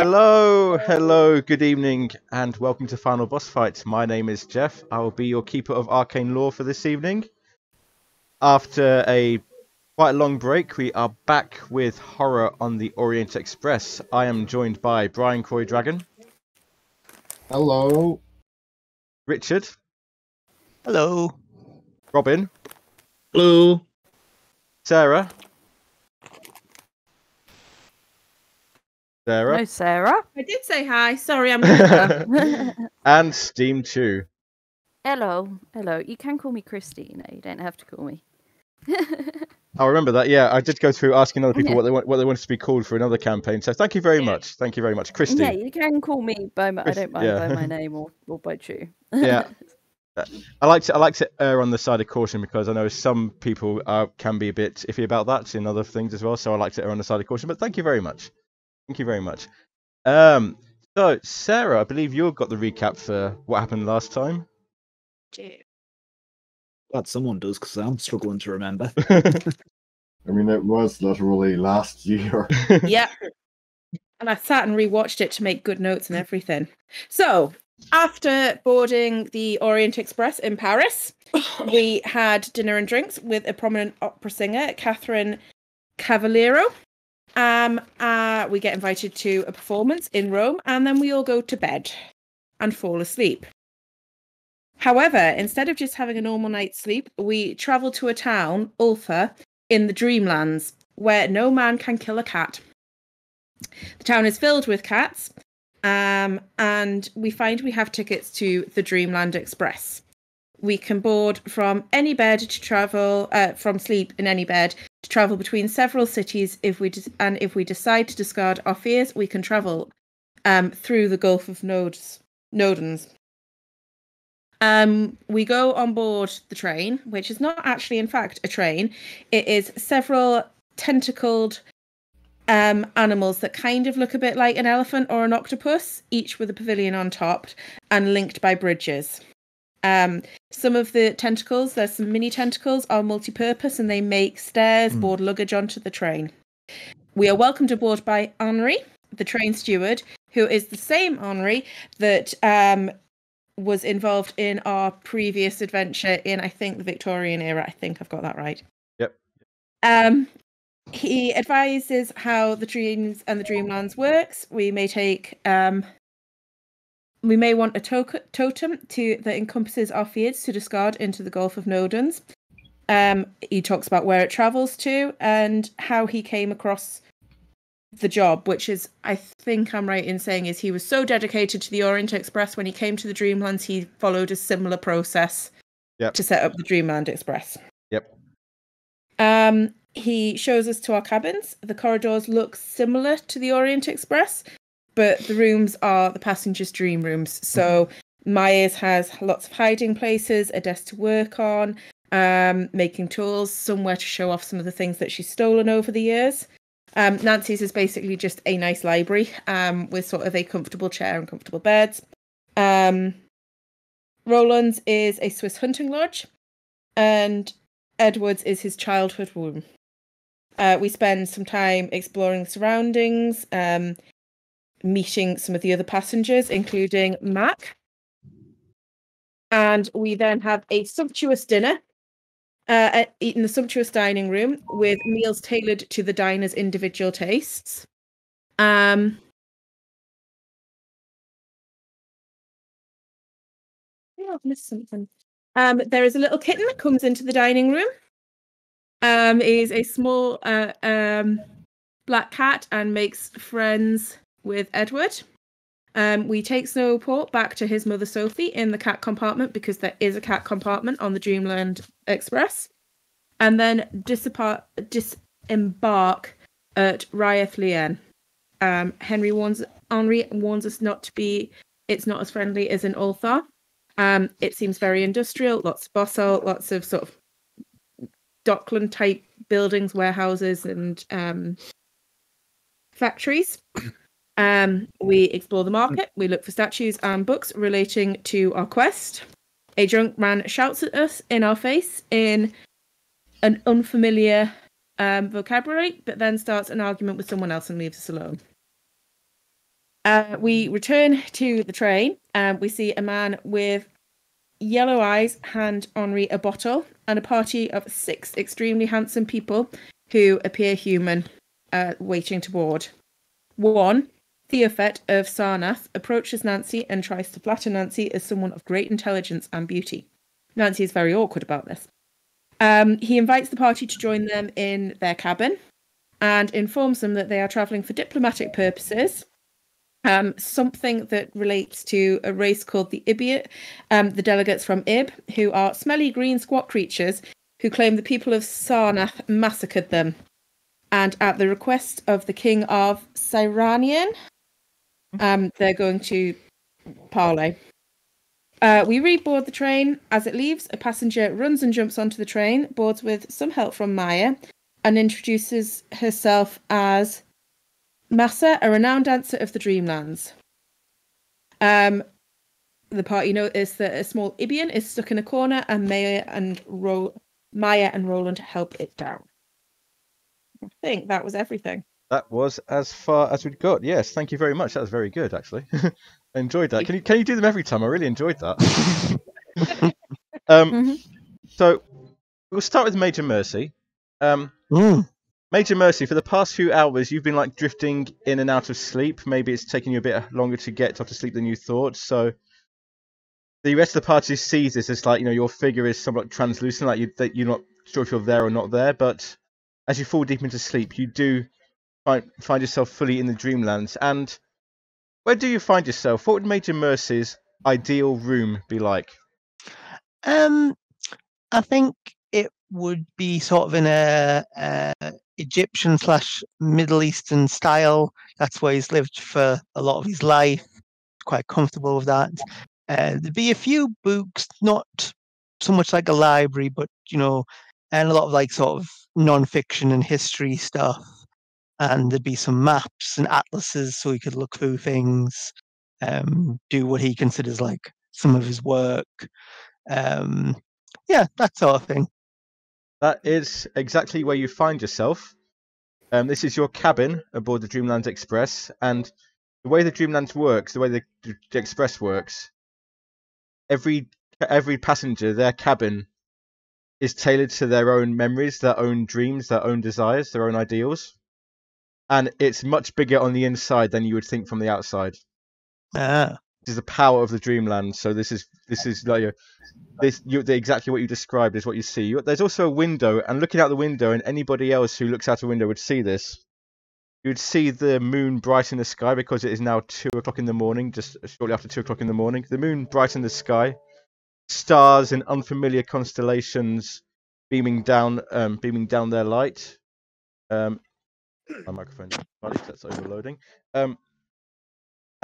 Hello, good evening, and welcome to Final Boss Fight. My name is Jeff. I will be your Keeper of Arcane Lore for this evening. After a quite long break, we are back with horror on the Orient Express. I am joined by Brian Croy Dragon. Hello. Richard. Hello. Robin. Hello. Sarah. Hello, Sarah. I did say hi. Sorry, I'm here. And Steam 2. Hello. You can call me Christina. You don't have to call me. I remember that. Yeah, I did go through asking other people what they wanted to be called for another campaign. So thank you very much. Thank you very much, Christy. Yeah, you can call me by I don't mind by my name or by Chew. Yeah. I like to err on the side of caution because I know some people can be a bit iffy about that in other things as well. So I like to err on the side of caution. But thank you very much. Thank you very much. So Sarah, I believe you've got the recap for what happened last time. Glad someone does, because I'm struggling to remember. I mean, it was literally last year. Yeah. And I sat and rewatched it to make good notes and everything. So, after boarding the Orient Express in Paris, we had dinner and drinks with a prominent opera singer, Catherine Cavallero. We get invited to a performance in Rome, and then we all go to bed and fall asleep. However, instead of just having a normal night's sleep, we travel to a town, Ulfa, in the Dreamlands, where no man can kill a cat. The town is filled with cats, and we find we have tickets to the Dreamland Express. We can board from any bed to travel, from sleep in any bed, to travel between several cities. If we decide to discard our fears, we can travel through the Gulf of Nodens. We go on board the train, which is not actually, in fact, a train. It is several tentacled animals that kind of look a bit like an elephant or an octopus, each with a pavilion on top and linked by bridges. Some of the tentacles, there's some mini tentacles, are multi-purpose and they make stairs, board luggage onto the train. We are welcomed aboard by Henri, the train steward, who is the same Henri that was involved in our previous adventure in, I think, the Victorian era. I think I've got that right. Yep. He advises how the dreams and the Dreamlands works. We may want a totem that encompasses our fears to discard into the Gulf of Nodens. He talks about where it travels to and how he came across the job, which is, I think I'm right in saying, is he was so dedicated to the Orient Express when he came to the Dreamlands, he followed a similar process to set up the Dreamland Express. Yep. He shows us to our cabins. The corridors look similar to the Orient Express, but the rooms are the passengers' dream rooms. So Myers has lots of hiding places, a desk to work on, making tools, somewhere to show off some of the things that she's stolen over the years. Nancy's is basically just a nice library with sort of a comfortable chair and comfortable beds. Roland's is a Swiss hunting lodge, and Edward's is his childhood room. We spend some time exploring the surroundings, meeting some of the other passengers, including Mac. And we then have a sumptuous dinner, in the sumptuous dining room with meals tailored to the diner's individual tastes. Oh, I've missed something. There is a little kitten that comes into the dining room. It is a small black cat and makes friends with Edward. We take Snowport back to his mother Sophie in the cat compartment, because there is a cat compartment on the Dreamland Express, and then disembark at Riath-Lien. Henry warns us it's not as friendly as in Ulthar. It seems very industrial, lots of bustle, lots of sort of Dockland type buildings, warehouses and factories. We explore the market. We look for statues and books relating to our quest. A drunk man shouts at us in our face in an unfamiliar vocabulary, but then starts an argument with someone else and leaves us alone. We return to the train and we see a man with yellow eyes hand Henri a bottle and a party of 6 extremely handsome people who appear human, waiting to board. 1, Theophet of Sarnath approaches Nancy and tries to flatter Nancy as someone of great intelligence and beauty. Nancy is very awkward about this. He invites the party to join them in their cabin and informs them that they are travelling for diplomatic purposes. Something that relates to a race called the Ibiot, the delegates from Ib, who are smelly green squat creatures who claim the people of Sarnath massacred them. And at the request of the king of Cyranian, they're going to parley. We reboard the train. As it leaves, a passenger runs and jumps onto the train, boards with some help from Maya, and introduces herself as Massa, a renowned dancer of the Dreamlands. The party notice that a small Ibian is stuck in a corner, and Maya and Roland help it down. I think that was everything. That was as far as we'd got. Yes, thank you very much. That was very good, actually. I enjoyed that. Can you do them every time? I really enjoyed that. So we'll start with Major Mercy. Major Mercy, for the past few hours, you've been like drifting in and out of sleep. Maybe it's taking you a bit longer to get off to sleep than you thought. So the rest of the party sees this as like, you know, your figure is somewhat translucent, like you're not sure if you're there or not there. But as you fall deep into sleep, you do find yourself fully in the Dreamlands. And where do you find yourself? What would Major Mercy's ideal room be like? I think it would be sort of in a Egyptian / Middle Eastern style. That's where he's lived for a lot of his life. Quite comfortable with that. There'd be a few books, not so much like a library, but you know, and a lot of like sort of non-fiction and history stuff. And there'd be some maps and atlases so he could look through things, do what he considers like some of his work. Yeah, that sort of thing. That is exactly where you find yourself. This is your cabin aboard the Dreamlands Express, and the way the Dreamlands works, the way the Express works, every passenger, their cabin is tailored to their own memories, their own dreams, their own desires, their own ideals. And it's much bigger on the inside than you would think from the outside. This is the power of the Dreamland. So this is like exactly what you described is what you see. There's also a window, and looking out the window, and anybody else who looks out a window would see this. You would see the moon bright in the sky because it is now 2 o'clock in the morning, just shortly after 2 o'clock in the morning. The moon bright in the sky, stars in unfamiliar constellations beaming down their light. My microphone, that's overloading.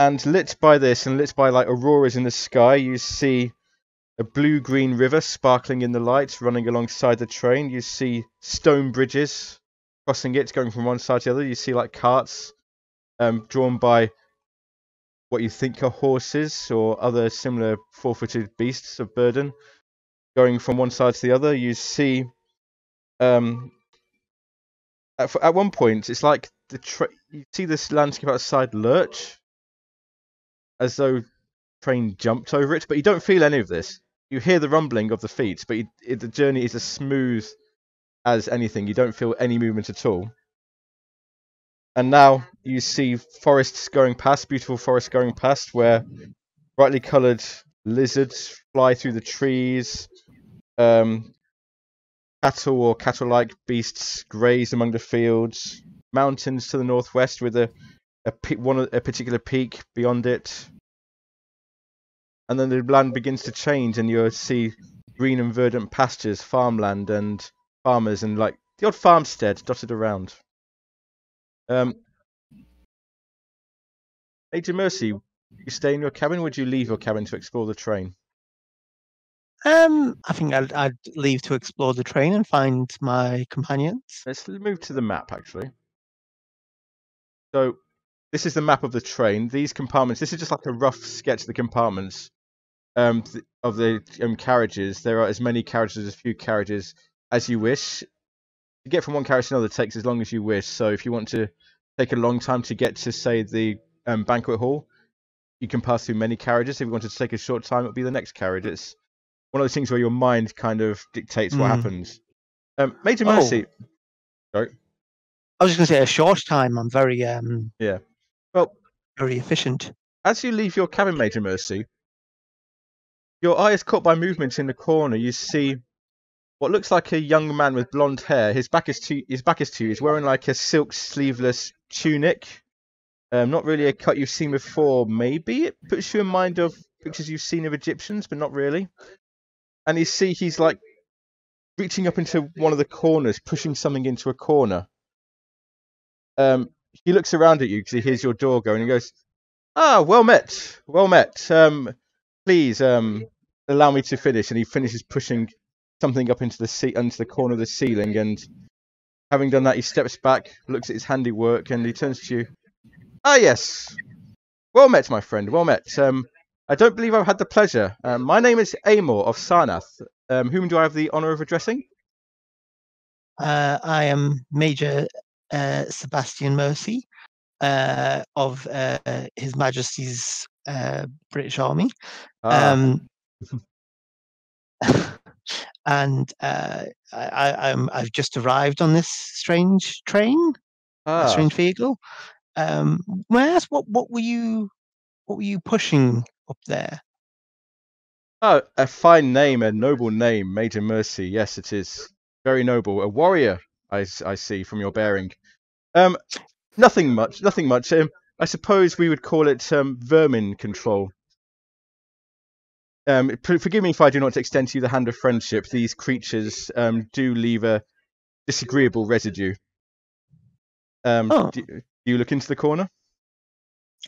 And lit by this, and lit by like auroras in the sky, you see a blue-green river sparkling in the light, running alongside the train. You see stone bridges crossing it, going from one side to the other. You see like carts drawn by what you think are horses or other similar 4-footed beasts of burden, going from one side to the other. You see at one point, it's like you see this landscape outside lurch, as though the train jumped over it, but you don't feel any of this. You hear the rumbling of the feet, but the journey is as smooth as anything. You don't feel any movement at all. And now you see forests going past, beautiful forests going past, where brightly coloured lizards fly through the trees. Cattle or cattle-like beasts graze among the fields. Mountains to the northwest with a particular peak beyond it. And then the land begins to change, and you see green and verdant pastures, farmland, and farmers, and like the odd farmstead dotted around. Major Mercy, would you stay in your cabin, or would you leave your cabin to explore the train? I think I'd leave to explore the train and find my companions. Let's move to the map, actually. So, this is the map of the train. These compartments, this is just like a rough sketch of the compartments of the carriages. There are as many carriages, as few carriages as you wish. To get from one carriage to another takes as long as you wish. So, if you want to take a long time to get to, say, the banquet hall. You can pass through many carriages. If you wanted to take a short time, it would be the next carriage. It's one of those things where your mind kind of dictates what happens. Major Mercy. Sorry. I was just going to say a short time. I'm very Yeah. Well, very efficient. as you leave your cabin, Major Mercy, your eye is caught by movement in the corner. You see what looks like a young man with blonde hair. His back is to you. He's wearing like a silk sleeveless tunic. Not really a cut you've seen before. Maybe it puts you in mind of pictures you've seen of Egyptians, but not really. And you see he's like reaching up into one of the corners, pushing something into a corner. He looks around at you because he hears your door go, and he goes, "Ah, well met, well met. Please, allow me to finish." And he finishes pushing something up into the corner of the ceiling, and having done that, he steps back, looks at his handiwork, and he turns to you. "Ah, yes. Well met, my friend. Well met. I don't believe I've had the pleasure. My name is Amor of Sarnath. Whom do I have the honour of addressing?" I am Major Sebastian Mercy of His Majesty's British Army. And I've just arrived on this strange train, a strange vehicle. May I ask what were you pushing up there? Oh, a fine name, a noble name, Major Mercy. Yes, it is very noble. A warrior, I see from your bearing. Nothing much. I suppose we would call it vermin control. Forgive me if I do not extend to you the hand of friendship. These creatures do leave a disagreeable residue. Do you look into the corner?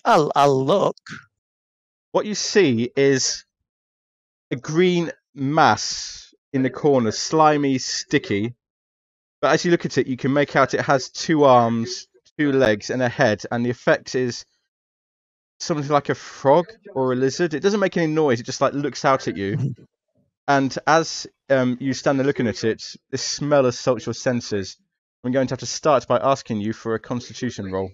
I'll look. What you see is a green mass in the corner, slimy, sticky. But as you look at it, you can make out it has 2 arms, 2 legs, and a head. And the effect is something like a frog or a lizard. It doesn't make any noise. It just like looks out at you. And as you stand there looking at it, this smell assaults your senses. I'm going to have to start by asking you for a Constitution roll.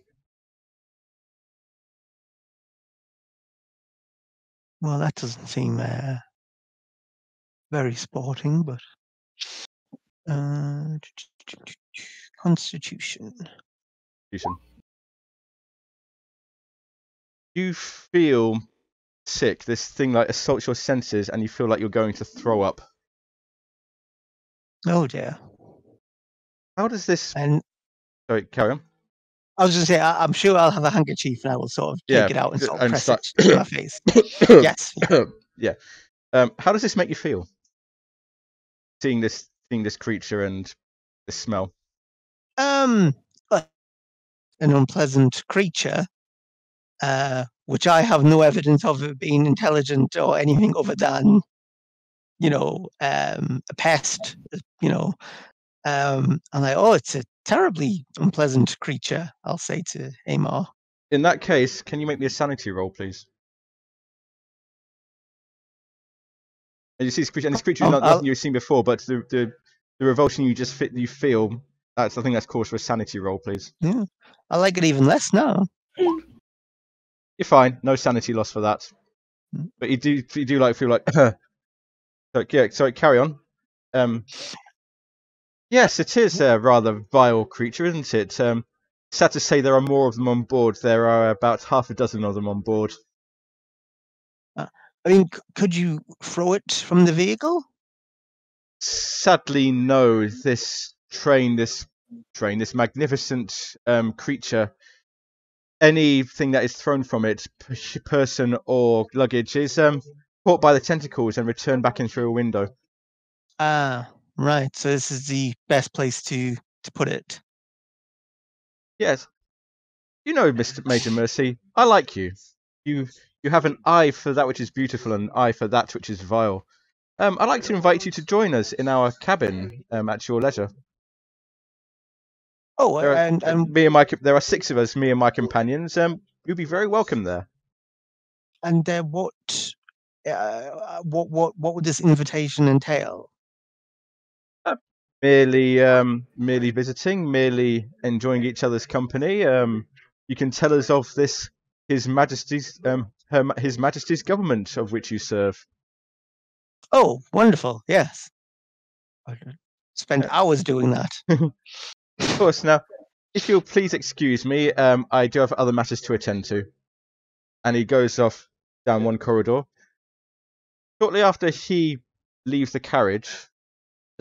Well, that doesn't seem very sporting, but Constitution. You feel sick. This thing like assaults your senses, and you feel like you're going to throw up. Oh dear. How does this? And sorry, carry on. I was just saying, I'm sure I'll have a handkerchief and I will sort of take it out and sort of press it to my face. Yes. Yeah. How does this make you feel? Seeing this creature and this smell. An unpleasant creature, which I have no evidence of it being intelligent or anything other than, a pest. And it's a terribly unpleasant creature, I'll say to Amor. In that case, can you make me a sanity roll, please? And you see this creature, and this creature is not nothing you've seen before, but the revulsion you feel, that's I think that's cause for a sanity roll, please. Yeah, I like it even less now. You're fine, no sanity loss for that. But you do feel like. Sorry, carry on. Yes, it is a rather vile creature, isn't it? Sad to say there are more of them on board. There are about half a dozen of them on board. I mean, could you throw it from the vehicle? Sadly, no. This magnificent creature, anything that is thrown from it, person or luggage, is caught by the tentacles and returned back in through a window. Ah, right. So this is the best place to put it. Yes. Mr. Major Mercy, I like you. You have an eye for that which is beautiful and an eye for that which is vile. I'd like to invite you to join us in our cabin at your leisure. Oh, there are 6 of us, me and my companions. You'll be very welcome there. And what would this invitation entail? Merely visiting, merely enjoying each other's company. You can tell us of this His Majesty's His Majesty's government of which you serve. Oh, wonderful! Yes, I spent Yeah. hours doing that. Of course. Now, if you'll please excuse me, I do have other matters to attend to. And he goes off down one corridor. Shortly after he leaves the carriage,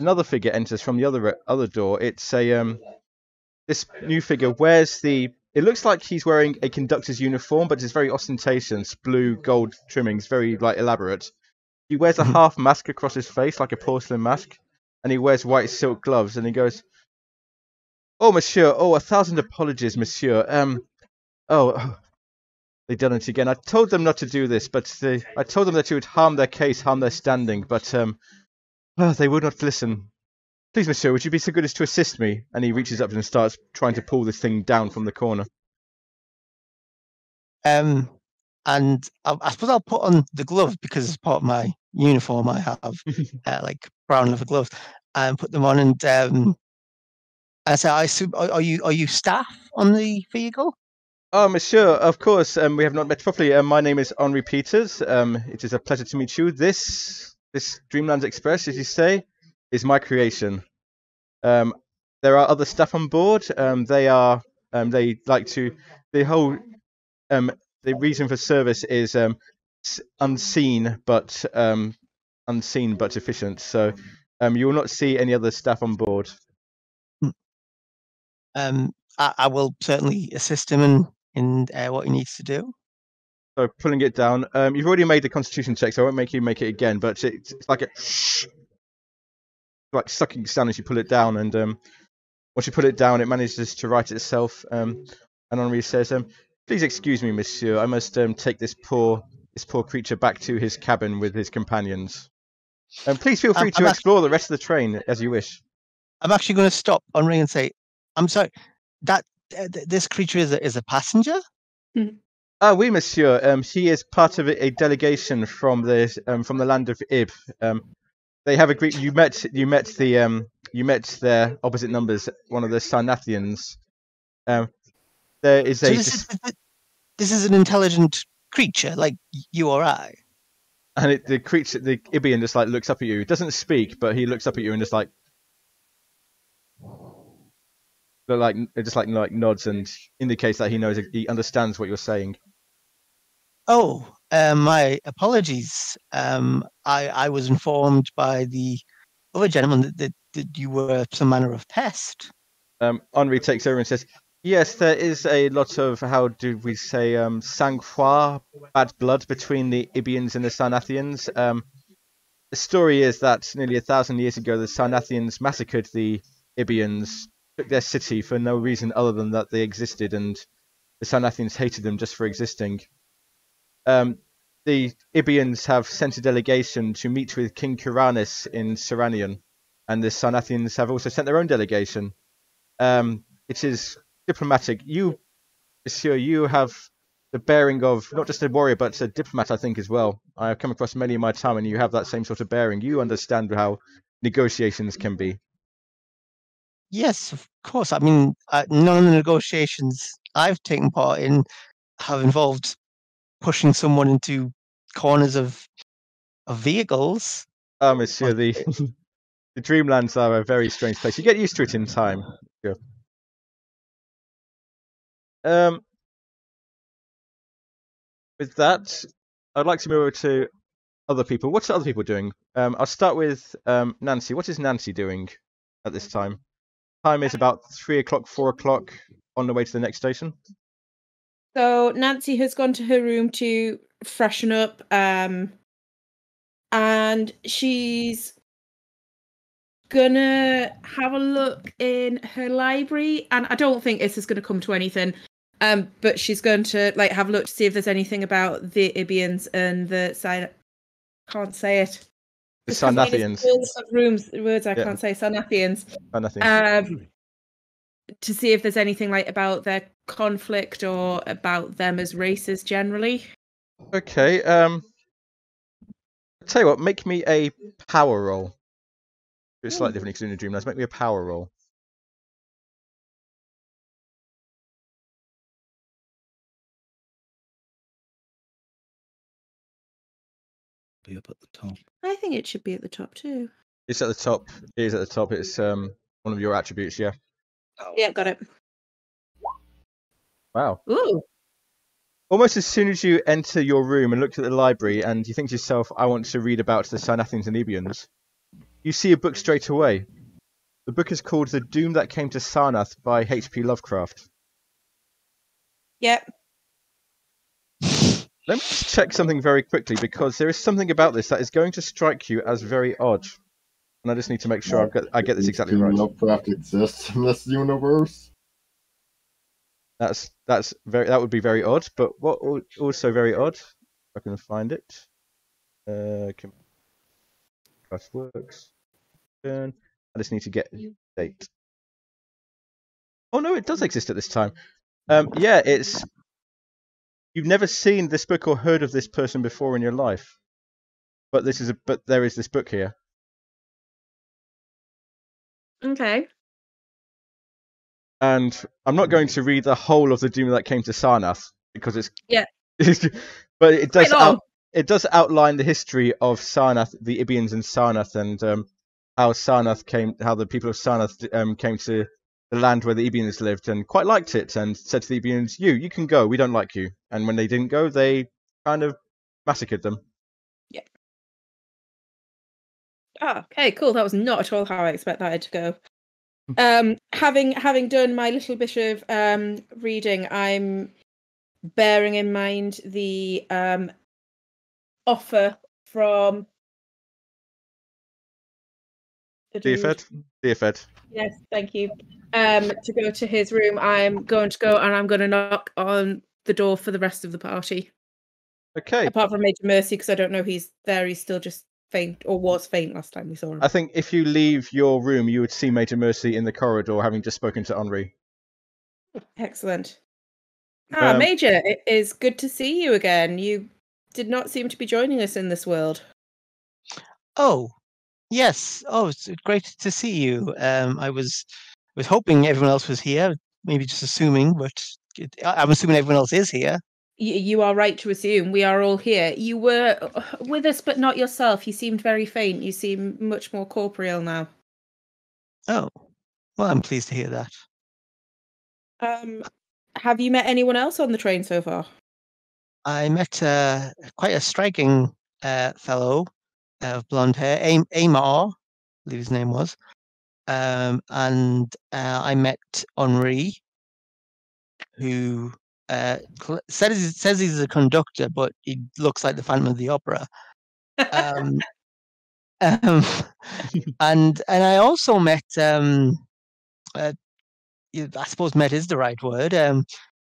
another figure enters from the other door. It's a this new figure wears the. It looks like he's wearing a conductor's uniform, but it's very ostentatious, blue gold trimmings, very like elaborate. He wears a half mask across his face, like a porcelain mask, and he wears white silk gloves. And he goes, "Oh, monsieur! Oh, 1,000 apologies, monsieur. Oh, they've done it again. I told them not to do this, but I told them that it would harm their case, harm their standing, but they would not listen. Please, monsieur, would you be so good as to assist me?" And he reaches up and starts trying to pull this thing down from the corner. And I suppose I'll put on the glove because it's part of my uniform. I have like brown leather gloves, and put them on. And I say, are you staff on the vehicle? Oh, monsieur, of course. We have not met properly. My name is Henri Peters. It is a pleasure to meet you. This Dreamlands Express, as you say, is my creation. There are other staff on board. They like to. The reason for service is unseen but efficient. So you will not see any other staff on board. I will certainly assist him in what he needs to do. So pulling it down. You've already made the Constitution check, so I won't make you make it again. But it's like like sucking down as you pull it down, and once you put it down, it manages to right itself. And Henri says, "Please excuse me, monsieur. I must take this poor creature back to his cabin with his companions. Please feel free to explore the rest of the train as you wish." I'm actually going to stop Henri and say, "I'm sorry. That this creature is a passenger." Ah, oui, monsieur. He is part of a delegation from the land of Ib. They have agreed. You met their opposite numbers, one of the Sarnathians. There is so this is an intelligent creature like you or I. And the creature, the Ibian, just like looks up at you. It doesn't speak, but he looks up at you and just like nods and indicates that he knows, he understands what you're saying. Oh, my apologies. I was informed by the other gentleman that you were some manner of pest. Henri takes over and says, "Yes, there is a lot of, how do we say, sang-froid, bad blood between the Ibians and the Sarnathians. The story is that nearly 1,000 years ago, the Sarnathians massacred the Ibians, took their city for no reason other than that they existed, and the Sarnathians hated them just for existing. The Ibians have sent a delegation to meet with King Kuranis in Seranion, and the Sarnathians have also sent their own delegation. It is diplomatic. You, monsieur, you have the bearing of not just a warrior, but a diplomat, I think, as well. I have come across many in my time, and you have that same sort of bearing. You understand how negotiations can be." Yes, of course. I mean, none of the negotiations I've taken part in have involved pushing someone into corners of vehicles. Ah, monsieur, the Dreamlands are a very strange place. You get used to it in time. Sure. With that, I'd like to move over to other people. What's other people doing? I'll start with Nancy. What is Nancy doing at this time? Time is about 3 o'clock, 4 o'clock, on the way to the next station. So Nancy has gone to her room to freshen up, and she's gonna have a look in her library. And I don't think this is gonna come to anything, but she's going to have a look to see if there's anything about the Ibians and the can't say it. The Sarnathians. Words I can't say. Sarnathians. To see if there's anything about their conflict or about them as races generally. Okay. I'll tell you what. Make me a power roll. It's slightly different because in the Dreamlands. Make me a power roll. be up at the top. I think it should be at the top too. It's at the top. It is at the top. It's one of your attributes. Yeah. Yeah, got it. Wow. Ooh. Almost as soon as you enter your room and look at the library, and you think to yourself, "I want to read about the Sarnathans and Ebians," you see a book straight away. The book is called "The Doom That Came to Sarnath" by H.P. Lovecraft. Yep. Let me just check something very quickly, because there is something about this that is going to strike you as very odd, and I just need to make sure I get this exactly right. Lovecraft exists in this universe. That would be very odd. But what also very odd, if I can find it. Class works. I just need to get the date. Oh no, it does exist at this time. Yeah, it's. You've never seen this book or heard of this person before in your life, but there is this book here. Okay. And I'm not going to read the whole of the Doom That Came to Sarnath, because it's but it does outline the history of Sarnath, the Ibians in Sarnath, and how the people of Sarnath came to the land where the Ibians lived, and quite liked it, and said to the Ibians, you can go, we don't like you. And when they didn't go, they kind of massacred them. Yeah. Ah, okay, cool. That was not at all how I expect that to go. Having done my little bit of reading, I'm bearing in mind the offer from Theophed. Yes, thank you. To go to his room. I'm going to go and I'm going to knock on the door for the rest of the party. Okay. Apart from Major Mercy, because I don't know he's there. He's still just faint, or was faint last time we saw him. I think if you leave your room, you would see Major Mercy in the corridor, having just spoken to Henri. Excellent. Major, it is good to see you again. You did not seem to be joining us in this world. Oh, yes. Oh, it's great to see you. I was hoping everyone else was here, maybe just assuming, but I'm assuming everyone else is here. You are right to assume we are all here. You were with us, but not yourself. You seemed very faint. You seem much more corporeal now. Oh, well, I'm pleased to hear that. Have you met anyone else on the train so far? I met quite a striking fellow of blonde hair, Amar, I believe his name was. And I met Henri, who says he's a conductor, but he looks like the Phantom of the Opera. And I also met, I suppose met is the right word,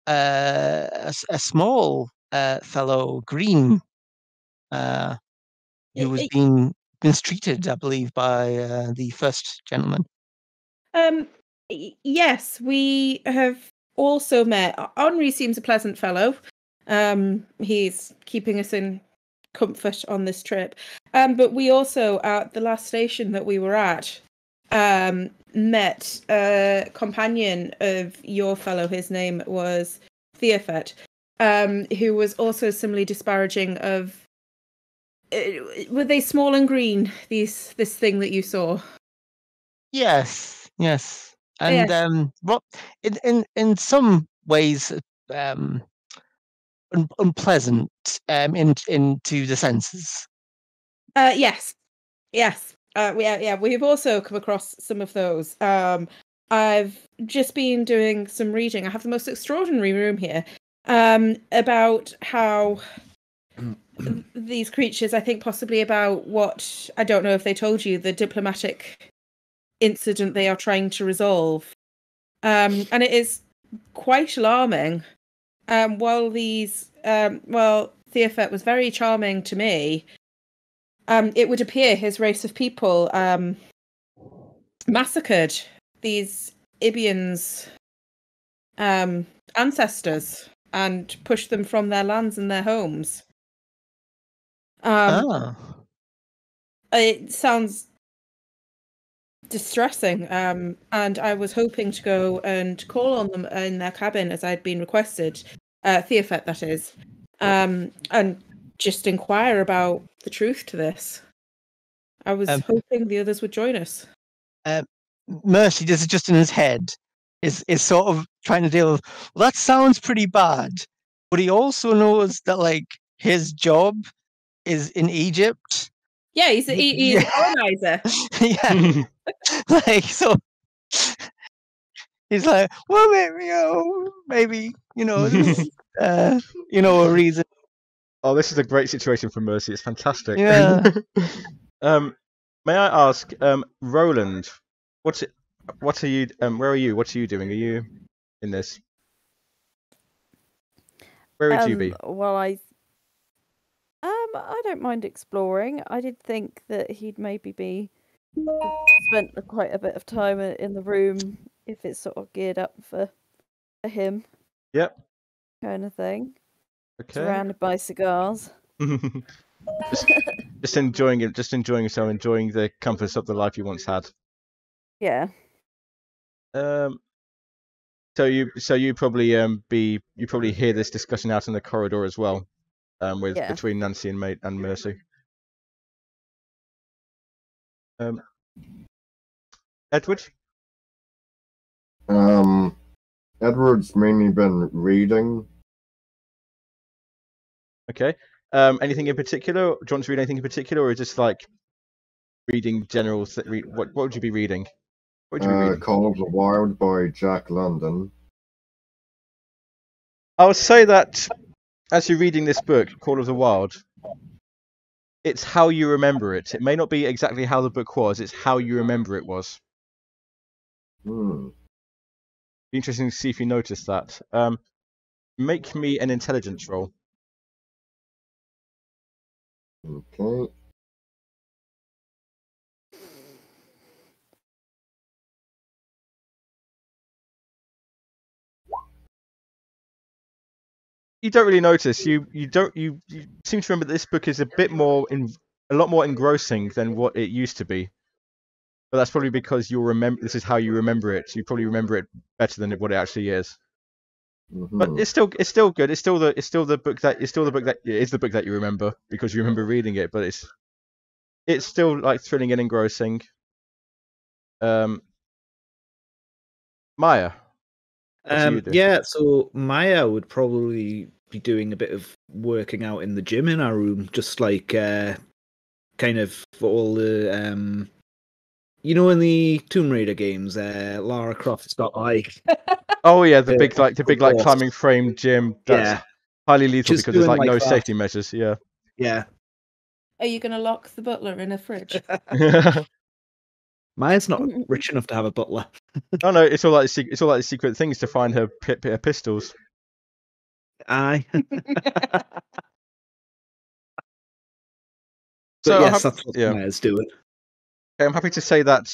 a small fellow, Green, who was being mistreated, I believe, by the first gentleman. Yes, we have also met. Henri seems a pleasant fellow. He's keeping us in comfort on this trip. But we also, at the last station that we were at, met a companion of your fellow. His name was Theophed, who was also similarly disparaging of. Were they small and green? This thing that you saw. Yes, and in some ways, unpleasant into the senses. Yes. We've also come across some of those. I've just been doing some reading. I have the most extraordinary room here. About how these creatures, I think possibly about what, I don't know if they told you, the diplomatic incident they are trying to resolve. And it is quite alarming. While Theophed was very charming to me, it would appear his race of people massacred these Ibians' ancestors and pushed them from their lands and their homes. It sounds distressing, and I was hoping to go and call on them in their cabin as I'd been requested. Theophed, that is. And just inquire about the truth to this. I was hoping the others would join us. Mercy, this is just in his head, is sort of trying to deal with, well, that sounds pretty bad, but he also knows that, like, his job is in Egypt. Yeah, he's a colonizer. Yeah. Like, so he's like, well, maybe, this, a reason. Oh, this is a great situation for Mercy. It's fantastic. Yeah. May I ask, Roland, what are you? Where are you? What are you doing? Are you in this? Where would you be? Well, I don't mind exploring. I did think that he'd maybe spent quite a bit of time in the room if it's sort of geared up for him. Yep. Kind of thing. Okay. Surrounded by cigars. just enjoying it. Just enjoying yourself. Enjoying the comforts of the life you once had. Yeah. So you probably hear this discussion out in the corridor as well, between Nancy and Mercy. Edward? Edward's mainly been reading. Okay. Anything in particular? Do you want to read anything in particular, or just like reading general? What would you be reading? What would you be reading? Call of the Wild by Jack London. I would say that as you're reading this book, Call of the Wild, it's how you remember it. It may not be exactly how the book was, it's how you remember it was. Be interesting to see if you notice that. Make me an intelligence roll. Okay. You don't really notice. You seem to remember that this book is a lot more engrossing than what it used to be. But that's probably because this is how you remember it. You probably remember it better than what it actually is. Mm-hmm. But it's still good. It's still the book that you remember because you remember reading it. But it's still like thrilling and engrossing. Maya. Yeah, so Maya would probably be doing a bit of working out in the gym in our room, just like kind of for all the in the Tomb Raider games, Lara Croft's got like oh yeah, the big climbing frame gym that's highly lethal because there's like no safety measures. Yeah. Yeah. Are you gonna lock the butler in a fridge? Maya's not rich enough to have a butler. Oh no, it's all like the secret things to find her pistols. Aye. So yes, that's what Maya's doing. I'm happy to say that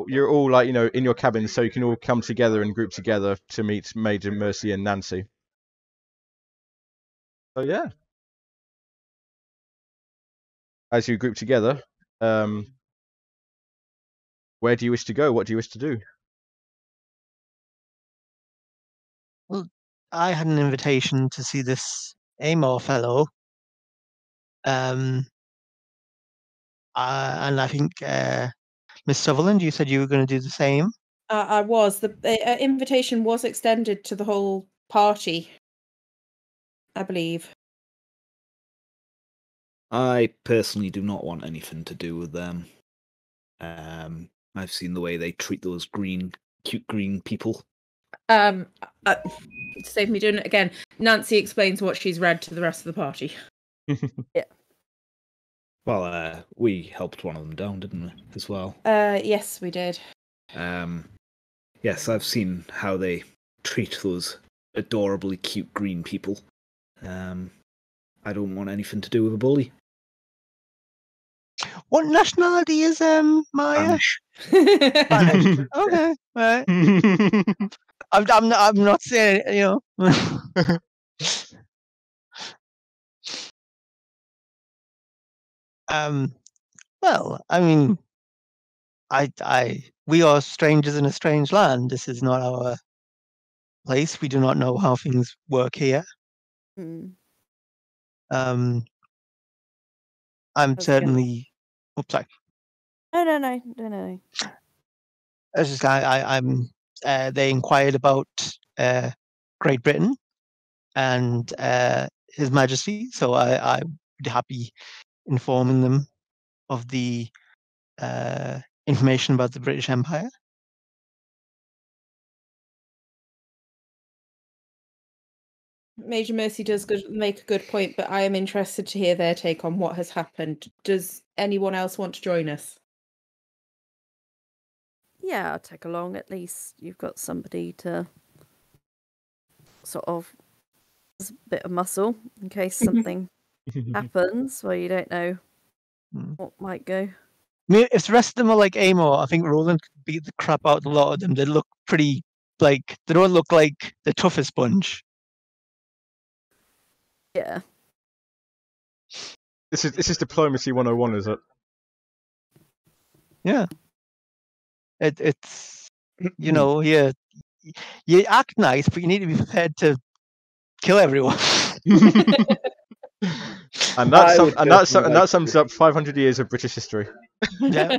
you're all like in your cabin, so you can all come together and group together to meet Major, Mercy, and Nancy. So yeah, as you group together, where do you wish to go? What do you wish to do? Well, I had an invitation to see this Amor fellow. And I think Miss Sutherland, you said you were going to do the same. I was. The invitation was extended to the whole party, I believe. I personally do not want anything to do with them. I've seen the way they treat those cute green people. Save me doing it again. Nancy explains what she's read to the rest of the party. Yeah. Well, we helped one of them down, didn't we, as well? Yes, we did. Yes, I've seen how they treat those adorably cute green people. I don't want anything to do with a bully. What nationality is Maya? Spanish. Okay, right. I'm not saying, Well, I mean, we are strangers in a strange land. This is not our place. We do not know how things work here. Mm. I'm was certainly. Oops, sorry. No. As just I'm. They inquired about Great Britain and His Majesty, so I would be happy informing them of the information about the British Empire. Major Mercy does make a good point, but I am interested to hear their take on what has happened. Does anyone else want to join us? Yeah, I'll tag along. At least you've got somebody to sort of a bit of muscle in case something happens where you don't know what might go. I mean, if the rest of them are like Amor, I think Roland could beat the crap out of a lot of them. They look pretty, like, they don't look like the toughest sponge. Yeah. This is diplomacy 101, is it? Yeah. It's you know, you act nice, but you need to be prepared to kill everyone. and that sums up 500 years of British history. Yeah.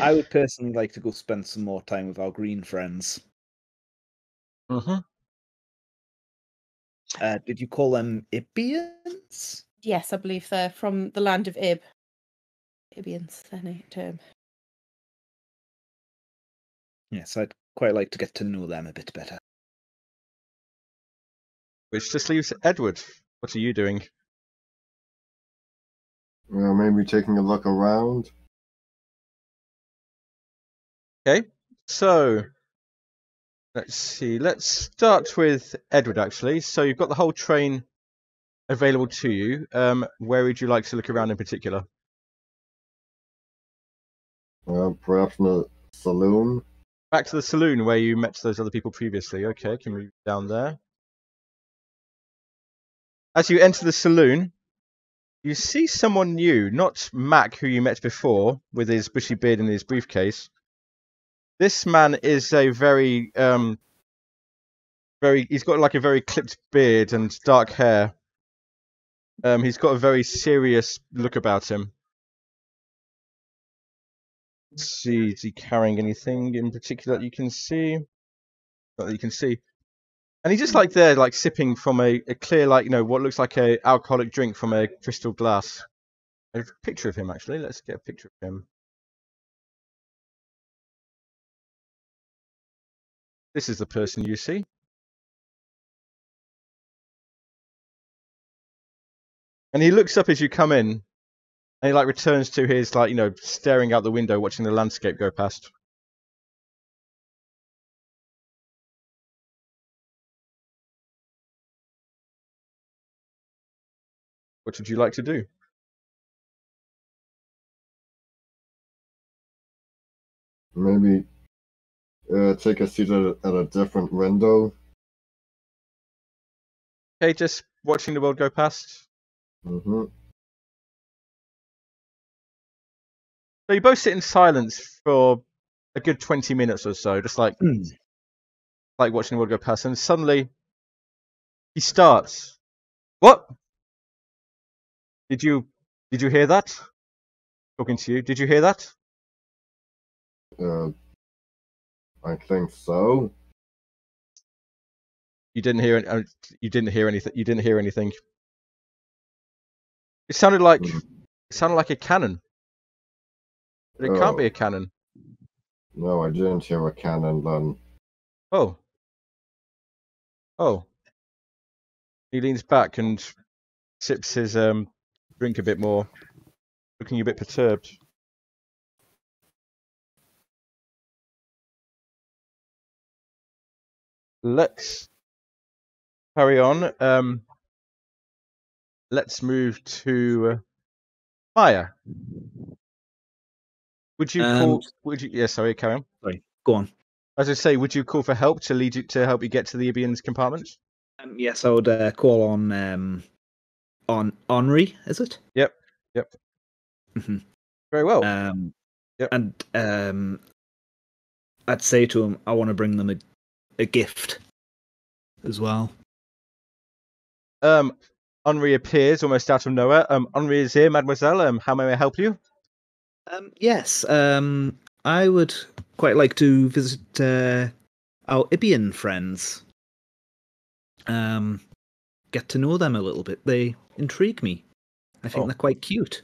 I would personally like to go spend some more time with our green friends. Mm-hmm. Did you call them Ibians? Yes, I believe they're from the land of Ib. Ibians, their term. Yes, I'd quite like to get to know them a bit better. Which just leaves Edward. What are you doing? Maybe taking a look around. Okay, so let's see. Let's start with Edward, actually. So you've got the whole train available to you. Where would you like to look around in particular? Perhaps in the saloon. Back to the saloon where you met those other people previously. Okay, can move down there. As you enter the saloon, you see someone new, not Mac, who you met before, with his bushy beard and his briefcase. This man is a very, he's got like a very clipped beard and dark hair. He's got a very serious look about him. Let's see, is he carrying anything in particular that you can see? Not that you can see. And he's just like there, like sipping from a clear, like, you know, what looks like a alcoholic drink from a crystal glass. I have a picture of him, actually. Let's get a picture of him. This is the person you see. And he looks up as you come in, and he like returns to his, like, you know, staring out the window, watching the landscape go past. What would you like to do? Maybe take a seat at a different window. Okay, just watching the world go past. Mm-hmm. So you both sit in silence for a good 20 minutes or so, just like watching the world go past, and suddenly he starts. What? Did you hear that? Talking to you. Did you hear that? I think so. You didn't hear it. You didn't hear anything. You didn't hear anything. It sounded like a cannon, but it can't be a cannon. No, I didn't hear a cannon then. Oh. He leans back and sips his drink a bit more, looking a bit perturbed. Let's carry on. Let's move to Maya. Would you call? Yeah, sorry, carry on. Sorry, go on. As I say, would you call for help to help you get to the Ibian's compartment? Yes, I would call on Henri. Is it? Yep. Mm-hmm. Very well. Yep. And I'd say to him, I want to bring them a gift as well. Henri appears almost out of nowhere. Henri is here, mademoiselle. How may I help you? Yes. I would quite like to visit our Ibian friends. Get to know them a little bit. They intrigue me. I think they're quite cute.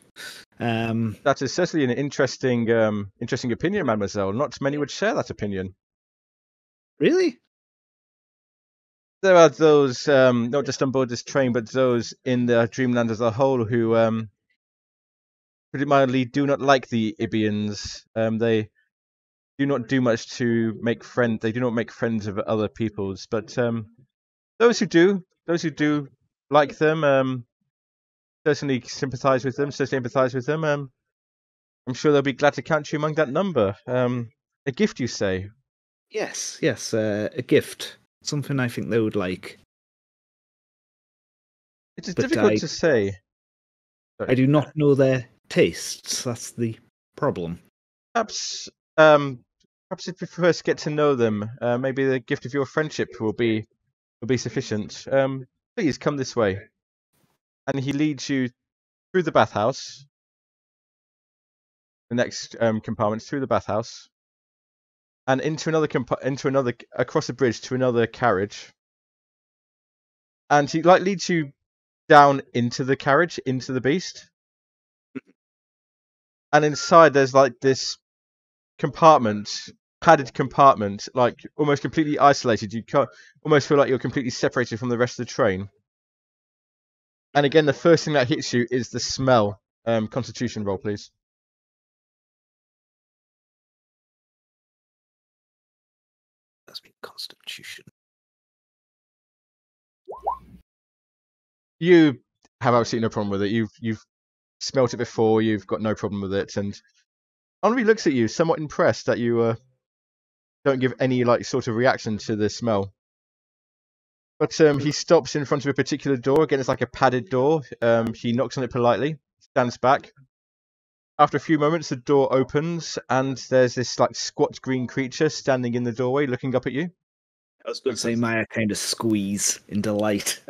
That is certainly an interesting opinion, mademoiselle. Not many would share that opinion. Really? There are those, not just on board this train, but those in the Dreamland as a whole who pretty mildly do not like the Ibians. They do not do much to make friends. They do not make friends of other peoples. But those who do like them, certainly sympathise with them. Certainly empathise with them. I'm sure they'll be glad to count you among that number. A gift, you say? Yes. A gift. Something I think they would like. It is difficult to say. Sorry. I do not know their tastes. That's the problem. Perhaps if you first get to know them, maybe the gift of your friendship will be sufficient. Please come this way. And he leads you through the bathhouse. The next compartment through the bathhouse, and into another across the bridge to another carriage. And he leads you down into the carriage, into the beast. And inside there's like this padded compartment, like almost completely isolated. You can't almost feel like you're completely separated from the rest of the train. And again, the first thing that hits you is the smell. Constitution roll, please. That's been Constitution. You have absolutely no problem with it. You've smelt it before. You've got no problem with it. And Henri looks at you, somewhat impressed that you don't give any like sort of reaction to the smell. But he stops in front of a particular door. Again, it's like a padded door. He knocks on it politely, stands back. After a few moments, the door opens, and there's this like squat green creature standing in the doorway, looking up at you. I was going to say Maya kind of squeeze in delight.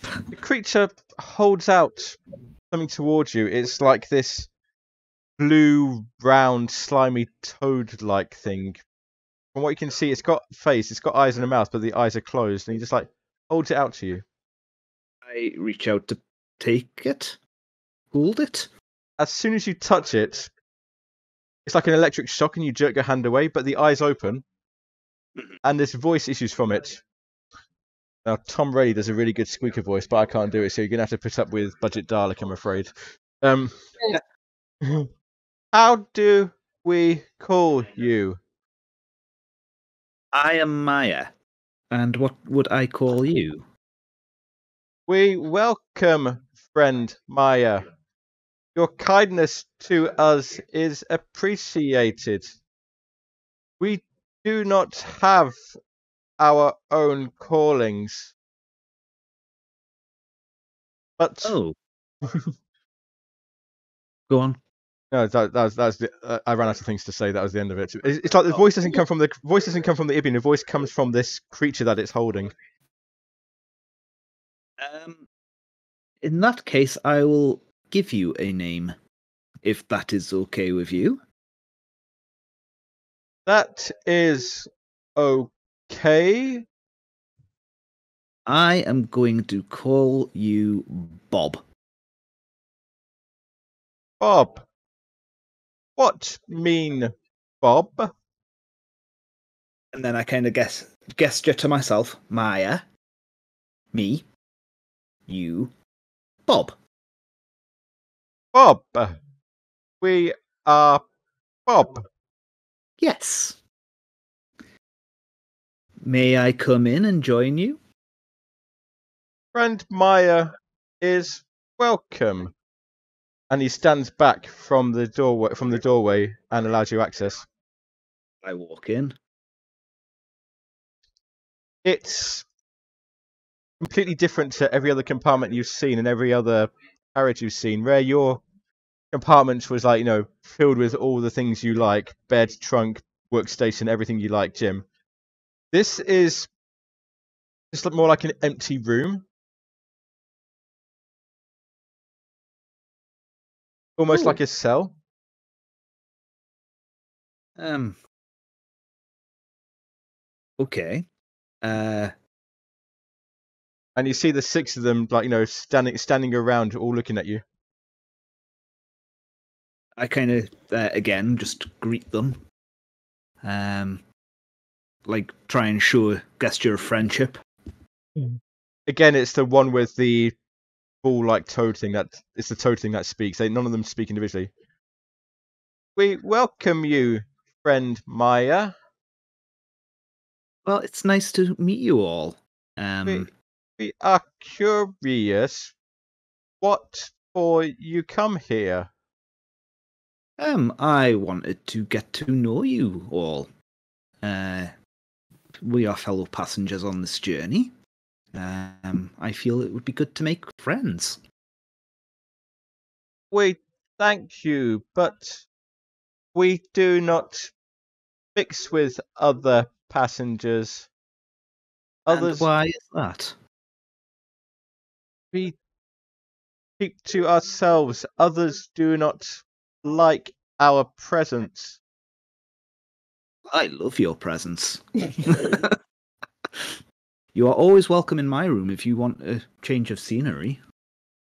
The creature holds out something towards you. It's like this blue, round, slimy, toad-like thing. From what you can see, it's got a face, it's got eyes and a mouth, but the eyes are closed, and he just like holds it out to you. I reach out to take it. Hold it. As soon as you touch it, it's like an electric shock and you jerk your hand away, but the eyes open and this voice issues from it. Now, Tom Rayleigh does a really good squeaker voice, but I can't do it, so you're going to have to put up with Budget Dalek, I'm afraid. How do we call you? I am Maya. And what would I call you? We welcome, friend Maya. Your kindness to us is appreciated. We do not have our own callings. But oh, go on. No, that was the. I ran out of things to say. That was the end of it. It's like the voice doesn't come from the Ibian. The voice comes from this creature that it's holding. In that case, I will give you a name, if that is okay with you. That is okay. I am going to call you Bob. Bob. What mean, Bob? And then I kind of gesture to myself, Maya, me, you, Bob. Bob. We are Bob. Yes. May I come in and join you? Friend Maya is welcome. And he stands back from the doorway and allows you access. I walk in. It's completely different to every other compartment you've seen and every other carriage you've seen, where your compartment was like, filled with all the things you like, bed, trunk, workstation, everything you like, Jim. This is Just more like an empty room. Almost like a cell. Okay. And you see the 6 of them, like, standing around, all looking at you. I kind of again just greet them. Like try and show a gesture of friendship. Again, it's the one with the ball-like toad thing it's the toad thing that speaks. None of them speak individually. We welcome you, friend Maya. Well, it's nice to meet you all. We are curious what for you come here. I wanted to get to know you all. We are fellow passengers on this journey. I feel it would be good to make friends. We thank you, but we do not mix with other passengers. And why is that? We keep to ourselves. Others do not like our presence. I love your presence. You are always welcome in my room if you want a change of scenery.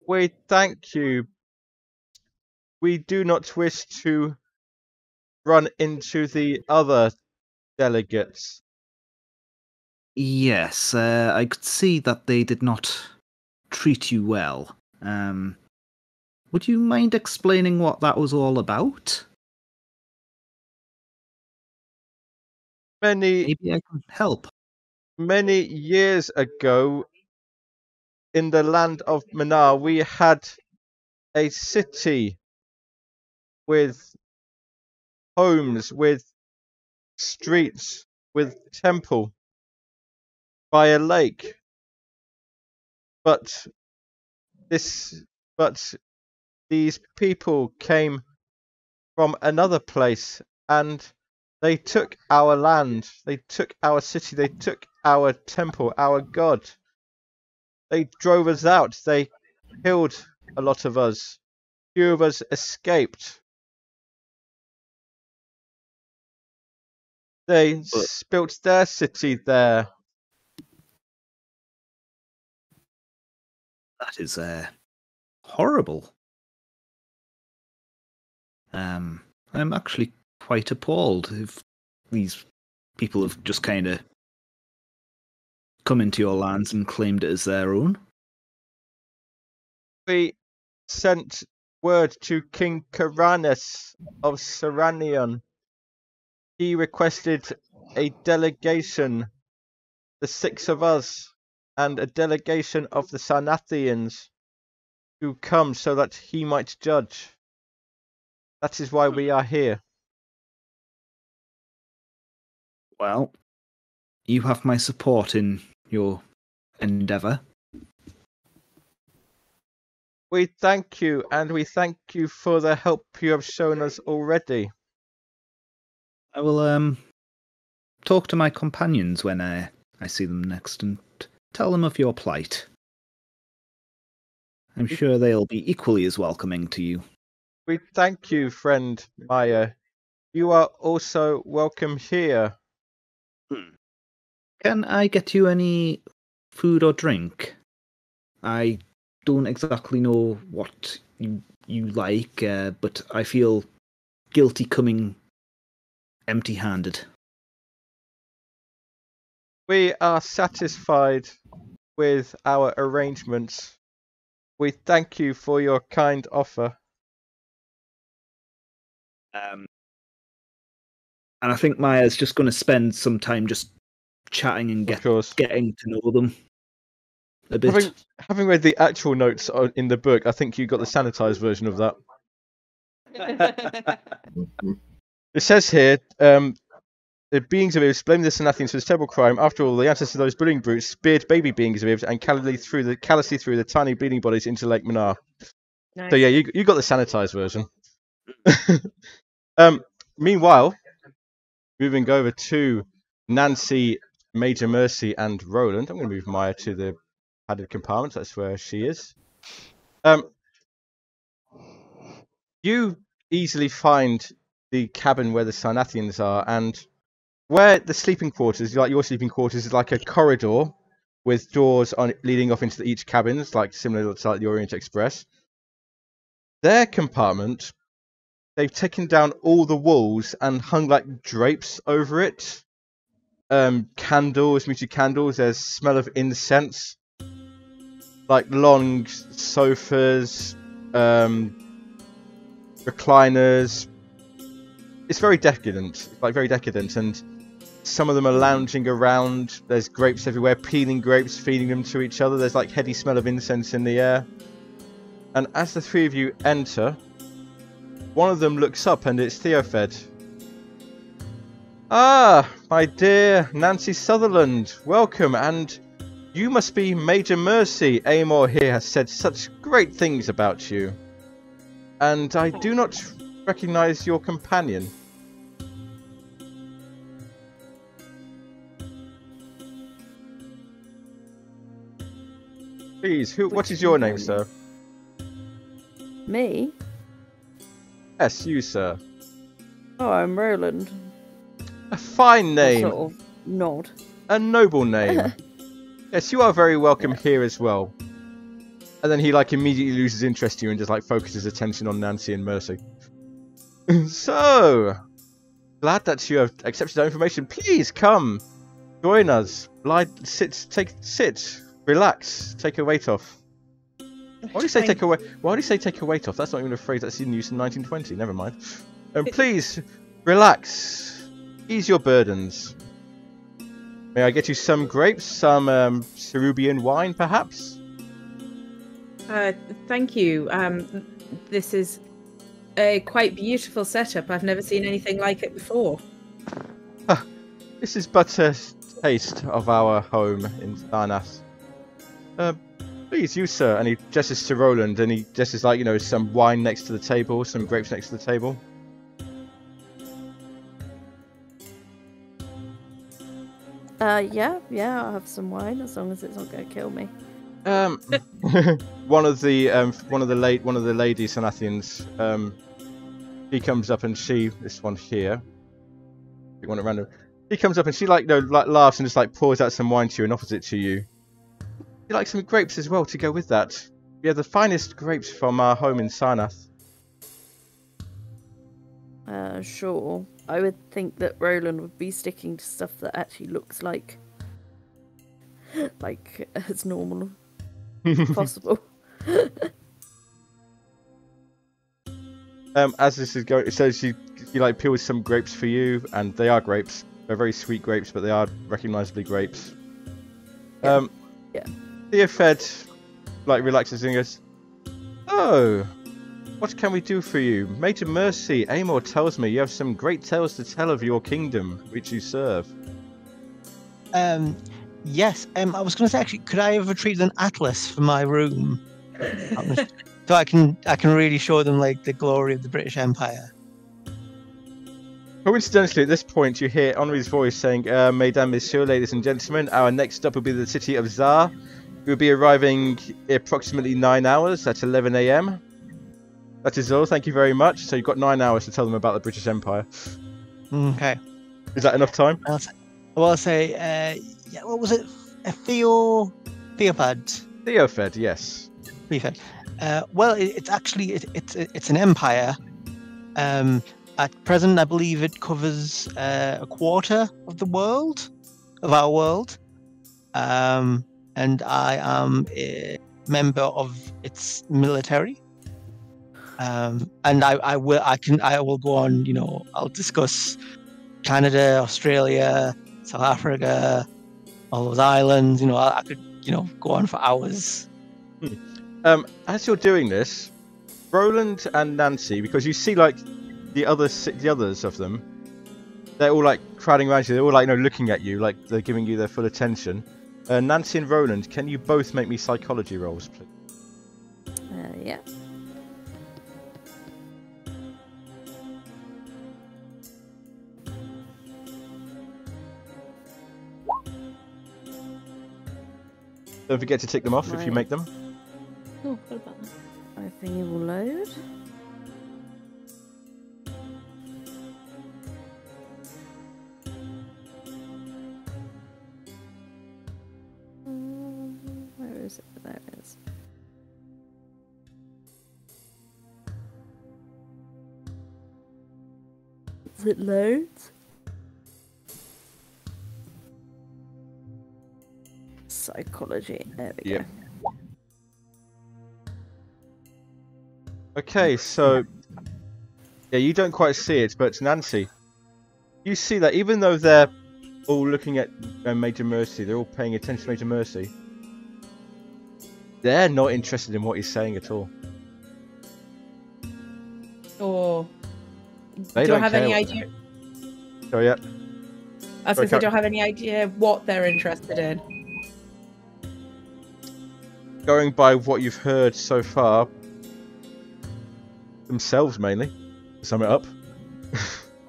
We thank you. We do not wish to run into the other delegates. Yes, I could see that they did not treat you well. Would you mind explaining what that was all about? Maybe I can help. Many years ago, in the land of Manar, we had a city with homes, with streets, with temple by a lake. But these people came from another place, and they took our land, they took our city, they took our temple, our god. They drove us out, they killed a lot of us. Few of us escaped. They built their city there. That is horrible. I'm actually quite appalled if these people have just kind of come into your lands and claimed it as their own. We sent word to King Karanis of Saranion. He requested a delegation, the 6 of us, and a delegation of the Sarnathians to come so that he might judge. That is why we are here. Well, you have my support in your endeavour. We thank you, and we thank you for the help you have shown us already. I will talk to my companions when I see them next and tell them of your plight. I'm sure they'll be equally as welcoming to you. We thank you, friend Maya. You are also welcome here. Can I get you any food or drink? I don't exactly know what you like, but I feel guilty coming empty-handed. We are satisfied with our arrangements. We thank you for your kind offer. And I think Maya's just going to spend some time just chatting and getting to know them a bit. Having read the actual notes in the book, I think you got the sanitized version of that. It says here, the beings of Eves blame the Sanathins for this terrible crime. After all, the ancestors of those bullying brutes speared baby beings of Eves and callously threw the tiny bleeding bodies into Lake Manar. Nice. So yeah, you got the sanitized version. Meanwhile, moving over to Nancy Major Mercy and Roland. I'm going to move Maya to the padded compartment. That's where she is. You easily find the cabin where the Sarnathians are, and where the sleeping quarters, like your sleeping quarters, is like a corridor with doors on leading off into each cabins, like similar to like the Orient Express. Their compartment, they've taken down all the walls and hung like drapes over it. Candles, muted candles. There's smell of incense. Like long sofas, recliners. It's very decadent. It's like very decadent, and some of them are lounging around. There's grapes everywhere, peeling grapes, feeding them to each other. There's like heady smell of incense in the air. And as the three of you enter, one of them looks up, and it's Theophed. Ah, my dear Nancy Sutherland, welcome, and you must be Major Mercy. Amor here has said such great things about you. And I do not recognize your companion. Please, what is your name, sir? Me? Yes, you, sir. Oh, I'm Roland. A fine name. Sort of nod. A noble name. Yes, you are very welcome here as well. And then he like immediately loses interest in you and just like focuses attention on Nancy and Mercy. So, glad that you have accepted our information. Please come, join us. Sit, relax, take a weight off. Why do you say take a weight? Why do you say take a weight off? That's not even a phrase that's in use in 1920. Never mind. Please relax. Ease your burdens. May I get you some grapes, some Cerubian wine, perhaps? Thank you. This is a quite beautiful setup. I've never seen anything like it before. This is but a taste of our home in Sarnath. Please, you, sir. And he gestures to Roland, and he gestures like, you know, some wine next to the table, some grapes next to the table. Yeah, I'll have some wine as long as it's not going to kill me. One of the ladies, Sarnathians, he comes up and this one here, pick one at random. He comes up and she like laughs and just like pours out some wine to you and offers it to you. You like some grapes as well to go with that? Yeah, the finest grapes from our home in Sarnath. Sure. I would think that Roland would be sticking to stuff that actually looks like as normal as possible. As this is going, so she like peels some grapes for you, and they are grapes. They're very sweet grapes, but they are recognisably grapes. Yeah. Theophed like relaxes and goes, "Oh, what can we do for you? Major Mercy, Amor tells me you have some great tales to tell of your kingdom, which you serve." Yes. I was going to say, actually, could I have retrieved an atlas from my room, so I can really show them like the glory of the British Empire? Coincidentally, at this point, you hear Henri's voice saying, "Mesdames, Messieurs, ladies and gentlemen, our next stop will be the city of Bazaar. We will be arriving in approximately 9 hours at 11 AM. That is all. Thank you very much." So you've got 9 hours to tell them about the British Empire. Okay. Is that enough time? I'll say, yeah. What was it? Theophed. Theophed, yes. Theophed. Well, it's actually it's an empire. At present, I believe it covers a quarter of the world, of our world. And I am a member of its military. And I will go on. You know, I'll discuss Canada, Australia, South Africa, all those islands. You know, I could go on for hours. As you're doing this, Roland and Nancy, because you see like the others of them, they're all like crowding around you. They're all like looking at you, like they're giving you their full attention. Nancy and Roland, can you both make me psychology rolls, please? Yeah. Don't forget to tick them off if you make them. Oh, what about that? My thingy will load. Where is it? There it is. Is it loads? Psychology. There we go. Okay, so yeah, you don't quite see it, but Nancy, you see that even though they're all looking at Major Mercy, they're all paying attention to Major Mercy, they're not interested in what he's saying at all. Or They do don't I have care any what idea? So yeah, I was going to say, do I have any idea what they're interested in? going by what you've heard so far, themselves mainly, to sum it up.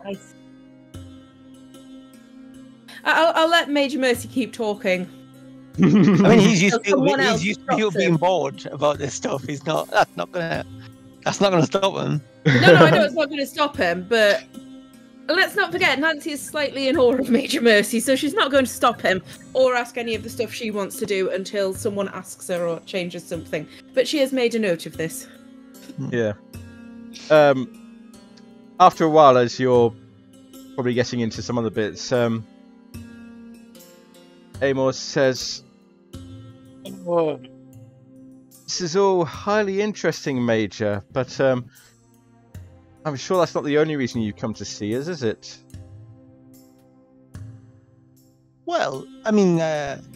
Nice. I'll let Major Mercy keep talking. I mean, he's used to Someone else people stops being him. bored about this stuff. That's not gonna stop him. No, I know it's not going to stop him, but let's not forget, Nancy is slightly in awe of Major Mercy, so she's not going to stop him or ask any of the stuff she wants to do until someone asks her or changes something. But she has made a note of this. Yeah. After a while, as you're probably getting into some other bits, Amos says, "Oh, this is all highly interesting, Major, but I'm sure that's not the only reason you've come to see us, is it?" Well, I mean,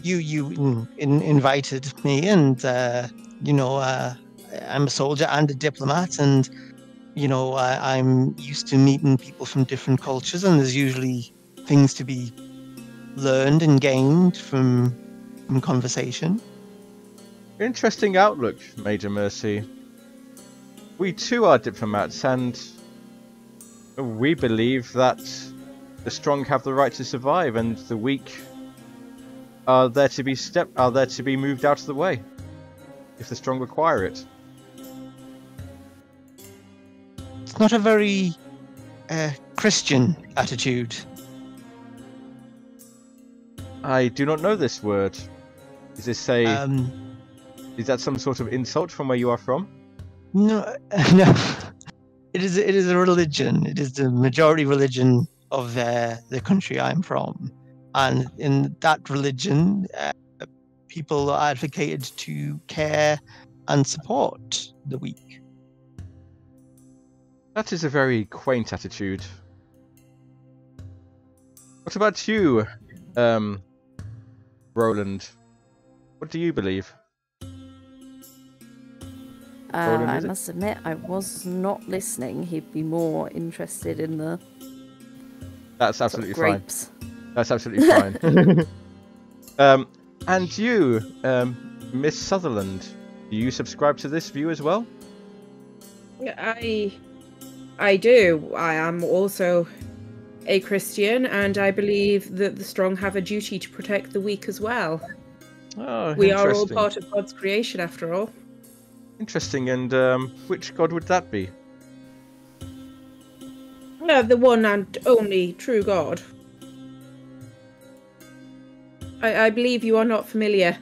you invited me, and I'm a soldier and a diplomat, and I'm used to meeting people from different cultures, and there's usually things to be learned and gained from conversation. Interesting outlook, Major Mercy. We too are diplomats, and we believe that the strong have the right to survive, and the weak are there to be moved out of the way if the strong require it. It's not a very Christian attitude. I do not know this word. Is this is that some sort of insult from where you are from? No, no. It is a religion. It is the majority religion of the country I'm from, and in that religion, people are advocated to care and support the weak. That is a very quaint attitude. What about you, Roland? What do you believe? I must admit, I was not listening. He'd be more interested in the That's absolutely fine. grapes. That's absolutely fine. And you, Miss Sutherland, do you subscribe to this view as well? I do. I am also a Christian, and I believe that the strong have a duty to protect the weak as well. Oh, We are all interesting. part of God's creation, after all. Interesting, and which god would that be? The one and only true God. I believe you are not familiar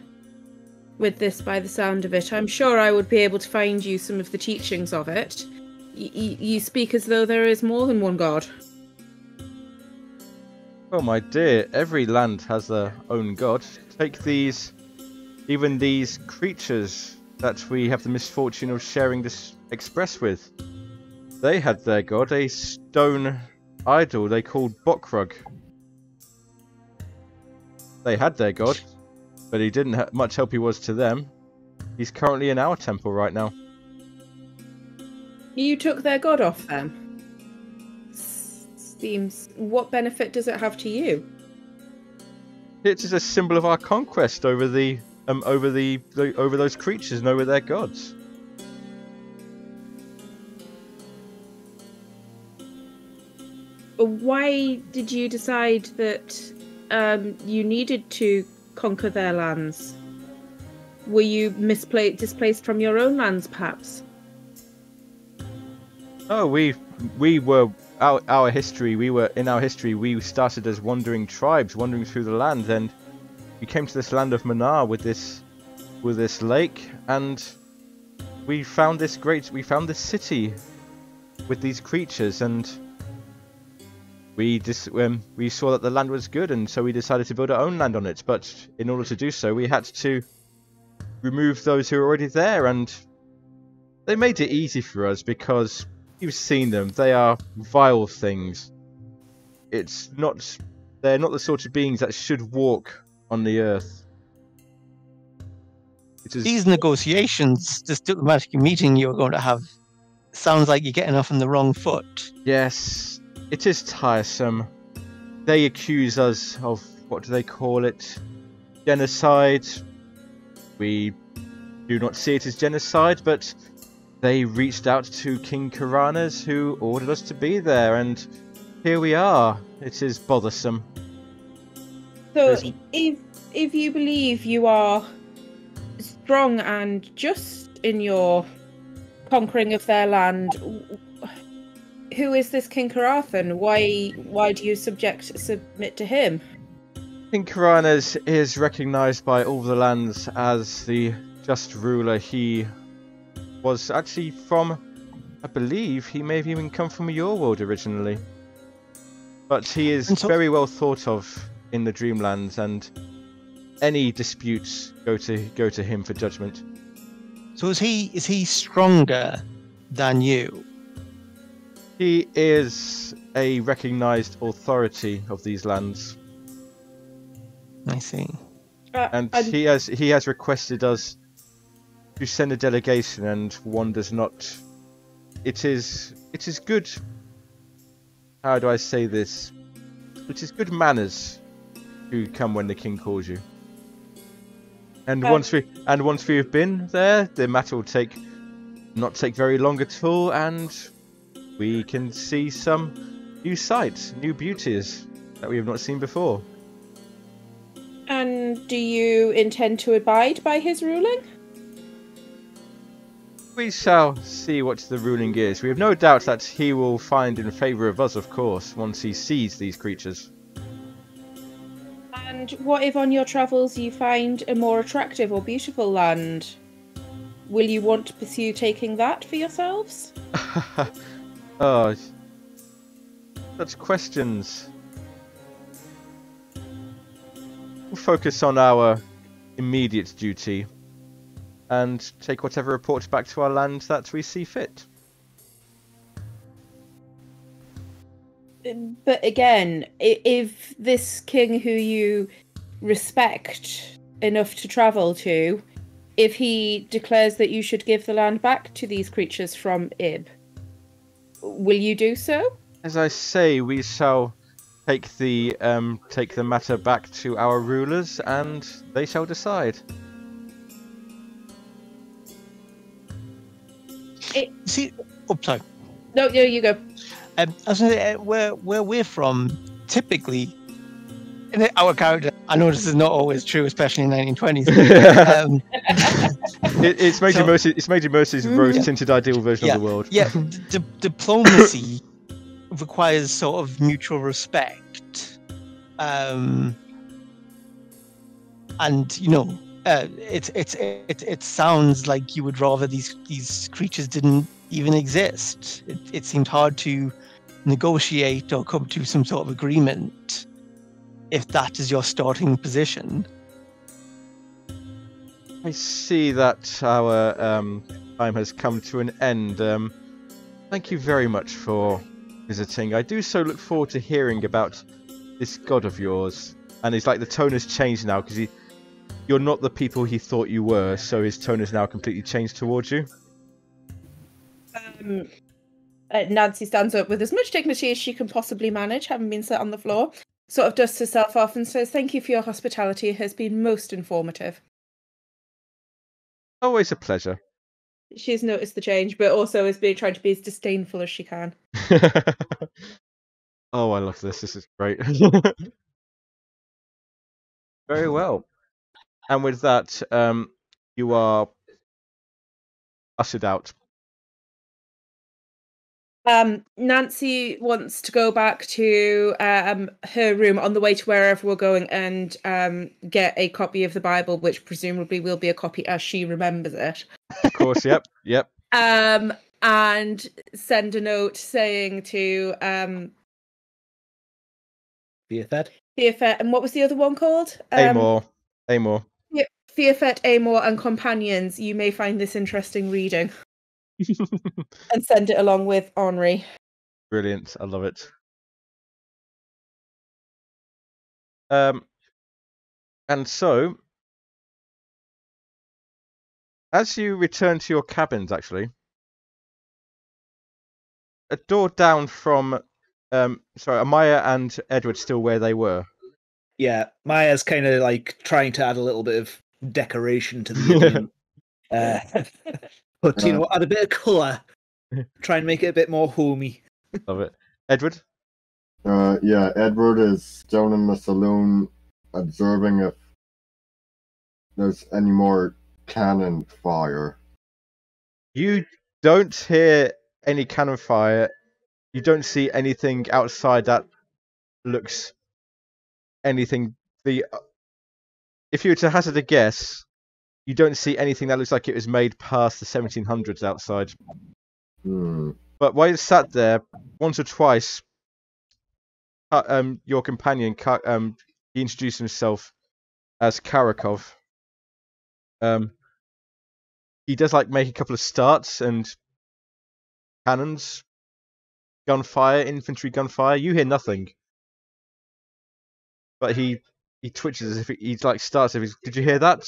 with this by the sound of it. I'm sure I would be able to find you some of the teachings of it. You speak as though there is more than one God. Oh my dear, every land has their own god. Take even these creatures that we have the misfortune of sharing this express with. They had their god, a stone idol they called Bokrug. They had their god, but he didn't much help he was to them. He's currently in our temple right now. You took their God off them. Seems. What benefit does it have to you? It is a symbol of our conquest over over those creatures and over their gods. Why did you decide that you needed to conquer their lands? were you displaced from your own lands, perhaps? Oh, we were our history. We started as wandering tribes, wandering through the land, and we came to this land of Manar with this lake, and we found this city with these creatures, and we saw that the land was good, and so we decided to build our own land on it. But in order to do so, we had to remove those who were already there, and they made it easy for us because you've seen them. They are vile things. They're not the sort of beings that should walk on the earth. These negotiations, this diplomatic meeting you're going to have, sounds like you're getting off on the wrong foot. Yes, it is tiresome. They accuse us of, what do they call it? Genocide. We do not see it as genocide, but they reached out to King Karanas, who ordered us to be there, and here we are. It is bothersome. So, if you believe you are strong and just in your conquering of their land, who is this King Karathan? Why do you submit to him? King Karanas is recognised by all the lands as the just ruler. He was actually from, I believe, he may have even come from your world originally. But he is very well thought of in the Dreamlands, and any disputes go to him for judgment. So is he stronger than you? He is a recognised authority of these lands. I see. And he has requested us to send a delegation, and one does not. It is good. How do I say this? It is good manners to come when the king calls you. And once we have been there, the matter will not take very long at all, and we can see some new sights, new beauties that we have not seen before. And do you intend to abide by his ruling? We shall see what the ruling is. We have no doubt that he will find in favour of us, of course, once he sees these creatures. And what if on your travels you find a more attractive or beautiful land? Will you want to pursue taking that for yourselves? Oh, such questions. We'll focus on our immediate duty and take whatever reports back to our land that we see fit. But again, if this king who you respect enough to travel to, if he declares that you should give the land back to these creatures from Ib, will you do so? As I say, we shall take the matter back to our rulers, and they shall decide. Sorry. No, you go. I was going to say, where we're from, typically, our character, I know this is not always true, especially in the 1920s. It's Major Mercy's rose-tinted ideal version of the world. Yeah, diplomacy requires sort of mutual respect. And, you know, it sounds like you would rather these creatures didn't even exist. It seemed hard to negotiate or come to some sort of agreement if that is your starting position. I see that our time has come to an end. Thank you very much for visiting. I do so look forward to hearing about this god of yours. And it's like the tone has changed now, because you're not the people he thought you were, so his tone has now completely changed towards you. Nancy stands up with as much dignity as she can possibly manage, having been sat on the floor, sort of dusts herself off and says, "Thank you for your hospitality. It has been most informative." Always a pleasure. She's noticed the change, but also is trying to be as disdainful as she can. Oh, I love this. This is great. Very well. And with that, you are ushered out. Nancy wants to go back to her room on the way to wherever we're going and get a copy of the Bible, which presumably will be a copy as she remembers it. Of course, yep. And send a note saying to Theothed, and what was the other one called? Amor. Theothed, Amor, and companions. You may find this interesting reading. And send it along with Henri. Brilliant. I love it. And so, as you return to your cabins, actually, a door down from, sorry, are Maya and Edward still where they were? Yeah, Maya's kind of like trying to add a little bit of decoration to the evening. But, add a bit of colour. Try and make it a bit more homey. Love it. Edward? Yeah, Edward is down in the saloon observing if there's any more cannon fire. You don't hear any cannon fire. You don't see anything outside that looks anything. If you were to hazard a guess, you don't see anything that looks like it was made past the 1700s outside. But while you sat there, once or twice, your companion, he introduced himself as Karakov. He does like make a couple of starts and cannons, gunfire, infantry gunfire. You hear nothing, but he twitches as if he's like starts. Did you hear that?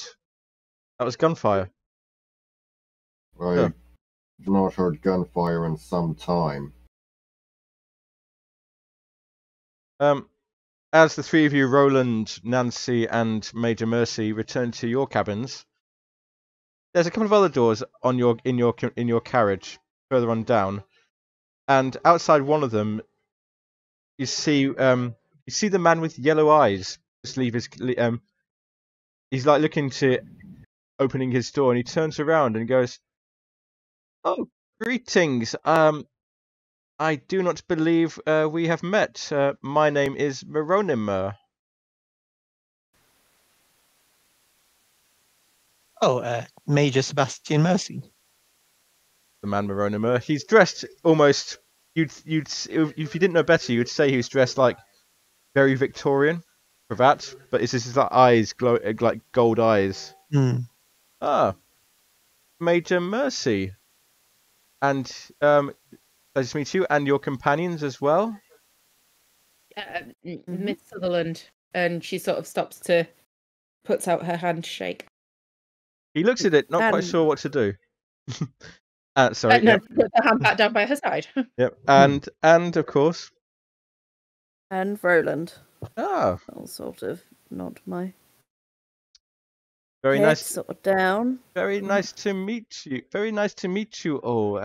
That was gunfire. I've not heard gunfire in some time. As the three of you, Roland, Nancy, and Major Mercy, return to your cabins, there's a couple of other doors on in your carriage further on down, and outside one of them, you see the man with yellow eyes. He's like looking to opening his door, and he turns around and goes, "Oh, greetings. I do not believe we have met. My name is Moronimer." Oh, Major Sebastian Mercy. The man Moronimer. He's dressed almost. If you didn't know better, you'd say he was dressed like very Victorian, cravat, but it's just his eyes glow like gold eyes. Ah, Major Mercy, and nice to meet you and your companions as well. Miss Sutherland, and she sort of stops to puts out her hand to shake. He looks at it, not quite sure what to do. Sorry. No, put the hand back down by her side. Yep, and of course, and Roland. Ah, I'll sort of nod my very head nice. sort of down. Very nice to meet you. Very nice to meet you all.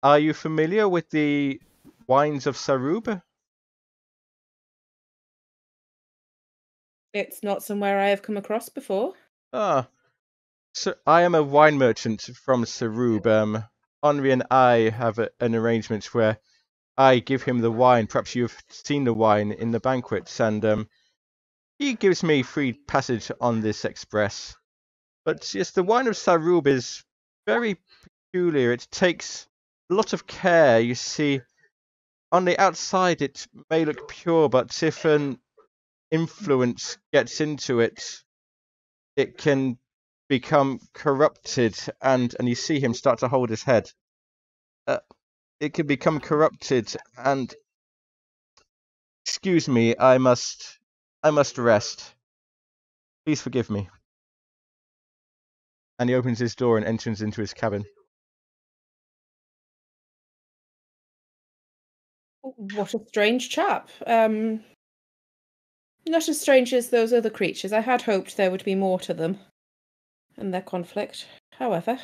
Are you familiar with the wines of Sarub? It's not somewhere I have come across before. Ah, so I am a wine merchant from Sarub. Henri and I have an arrangement where I give him the wine. Perhaps you've seen the wine in the banquets, and he gives me free passage on this express. But yes, the wine of Sarub is very peculiar. It takes a lot of care. You see, on the outside it may look pure, but if an influence gets into it, it can become corrupted, and you see him start to hold his head. It can become corrupted, and excuse me, I must rest. Please forgive me. And he opens his door and enters into his cabin. What a strange chap. Not as strange as those other creatures. I had hoped there would be more to them and their conflict. However,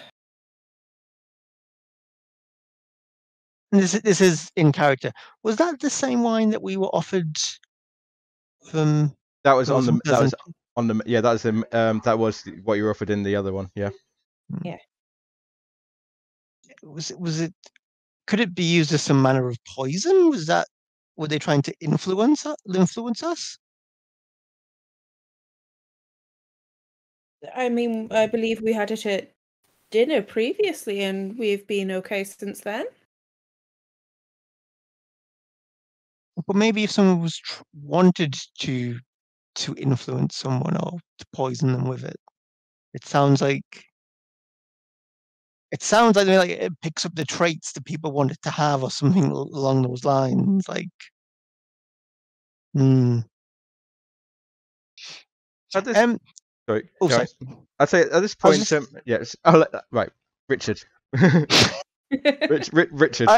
this is in character. Was that the same wine that we were offered from? That was on On the that was that was what you were offered in the other one. Yeah. Was it? Could it be used as some manner of poison? Were they trying to influence us? I mean, I believe we had it at dinner previously, and we've been okay since then. But maybe if someone was wanted to influence someone or to poison them with it, it sounds like it picks up the traits that people want it to have, or something along those lines. Like, Sorry. Oh, sorry. I'd say at this point, yes. Right, Richard. Richard.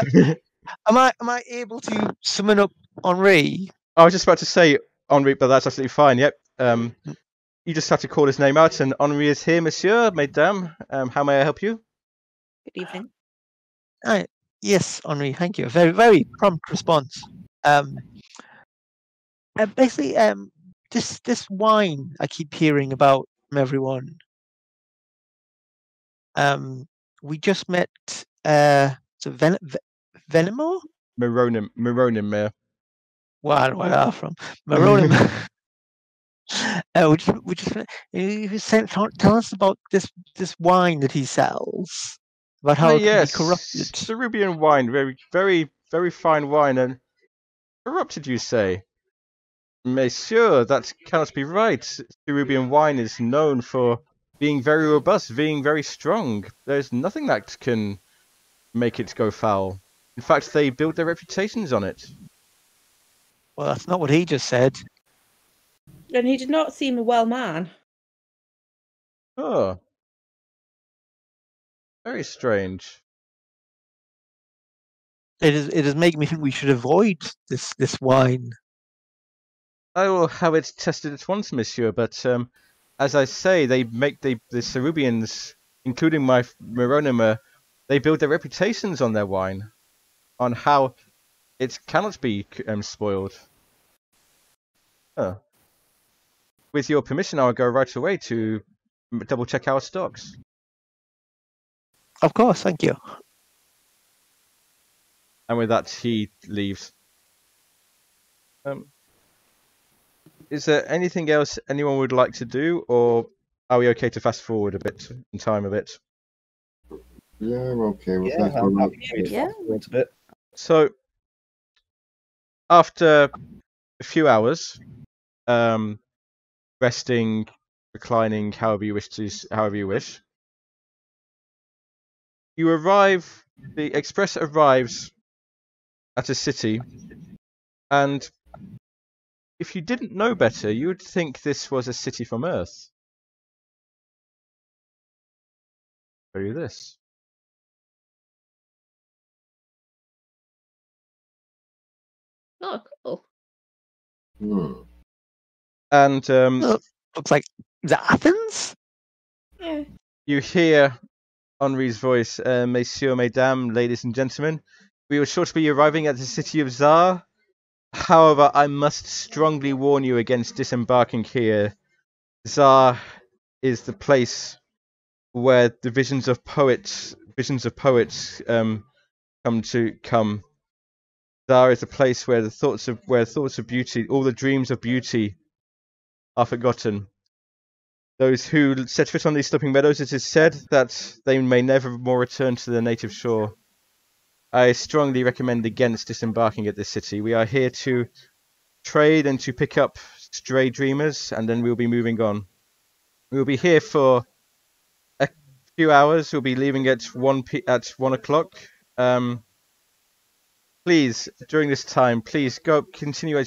Am I able to summon up Henri? I was just about to say Henri, but that's absolutely fine. Yep. You just have to call his name out, and Henri is here, Monsieur, Mesdames. How may I help you? Good evening. Yes, Henri. Thank you. A very, very prompt response. Basically, this wine I keep hearing about from everyone. We just met Venimo? Meronim. Where are from? Meronim. Tell us about this wine that he sells. About how it can be corrupted. Cerubian wine, very, very, very fine wine, and corrupted, you say? Monsieur, that cannot be right. Cerubian wine is known for being very robust, being very strong. There's nothing that can make it go foul. In fact, they built their reputations on it. Well, that's not what he just said. And he did not seem a well man. Oh. Very strange. It is making me think we should avoid this wine. I will have it tested at once, Monsieur, but as I say, they make the Cerubians, including my Meronima, they build their reputations on their wine, on how it cannot be spoiled. With your permission, I'll go right away to double check our stocks. Of course, thank you. And with that, he leaves. Is there anything else anyone would like to do, or are we okay to fast forward a bit in time a bit? Yeah, I'm okay with Yeah, that. I'm happy to fast forward a bit. So, after a few hours, resting, reclining, however you wish, you arrive. The express arrives at a city, and if you didn't know better, you would think this was a city from Earth. Show you this. Oh, cool. And looks like the Athens. Yeah. You hear Henri's voice, Messieurs, Mesdames, ladies and gentlemen. We will shortly be arriving at the city of Bazaar. However, I must strongly warn you against disembarking here. Bazaar is the place where the visions of poets come. Bazaar is a place where thoughts of beauty, all the dreams of beauty, are forgotten. Those who set foot on these sloping meadows, it is said that they may never more return to their native shore. I strongly recommend against disembarking at this city. We are here to trade and to pick up stray dreamers, and then we'll be moving on. We'll be here for a few hours. We'll be leaving at 1 o'clock. Please, during this time, please go continue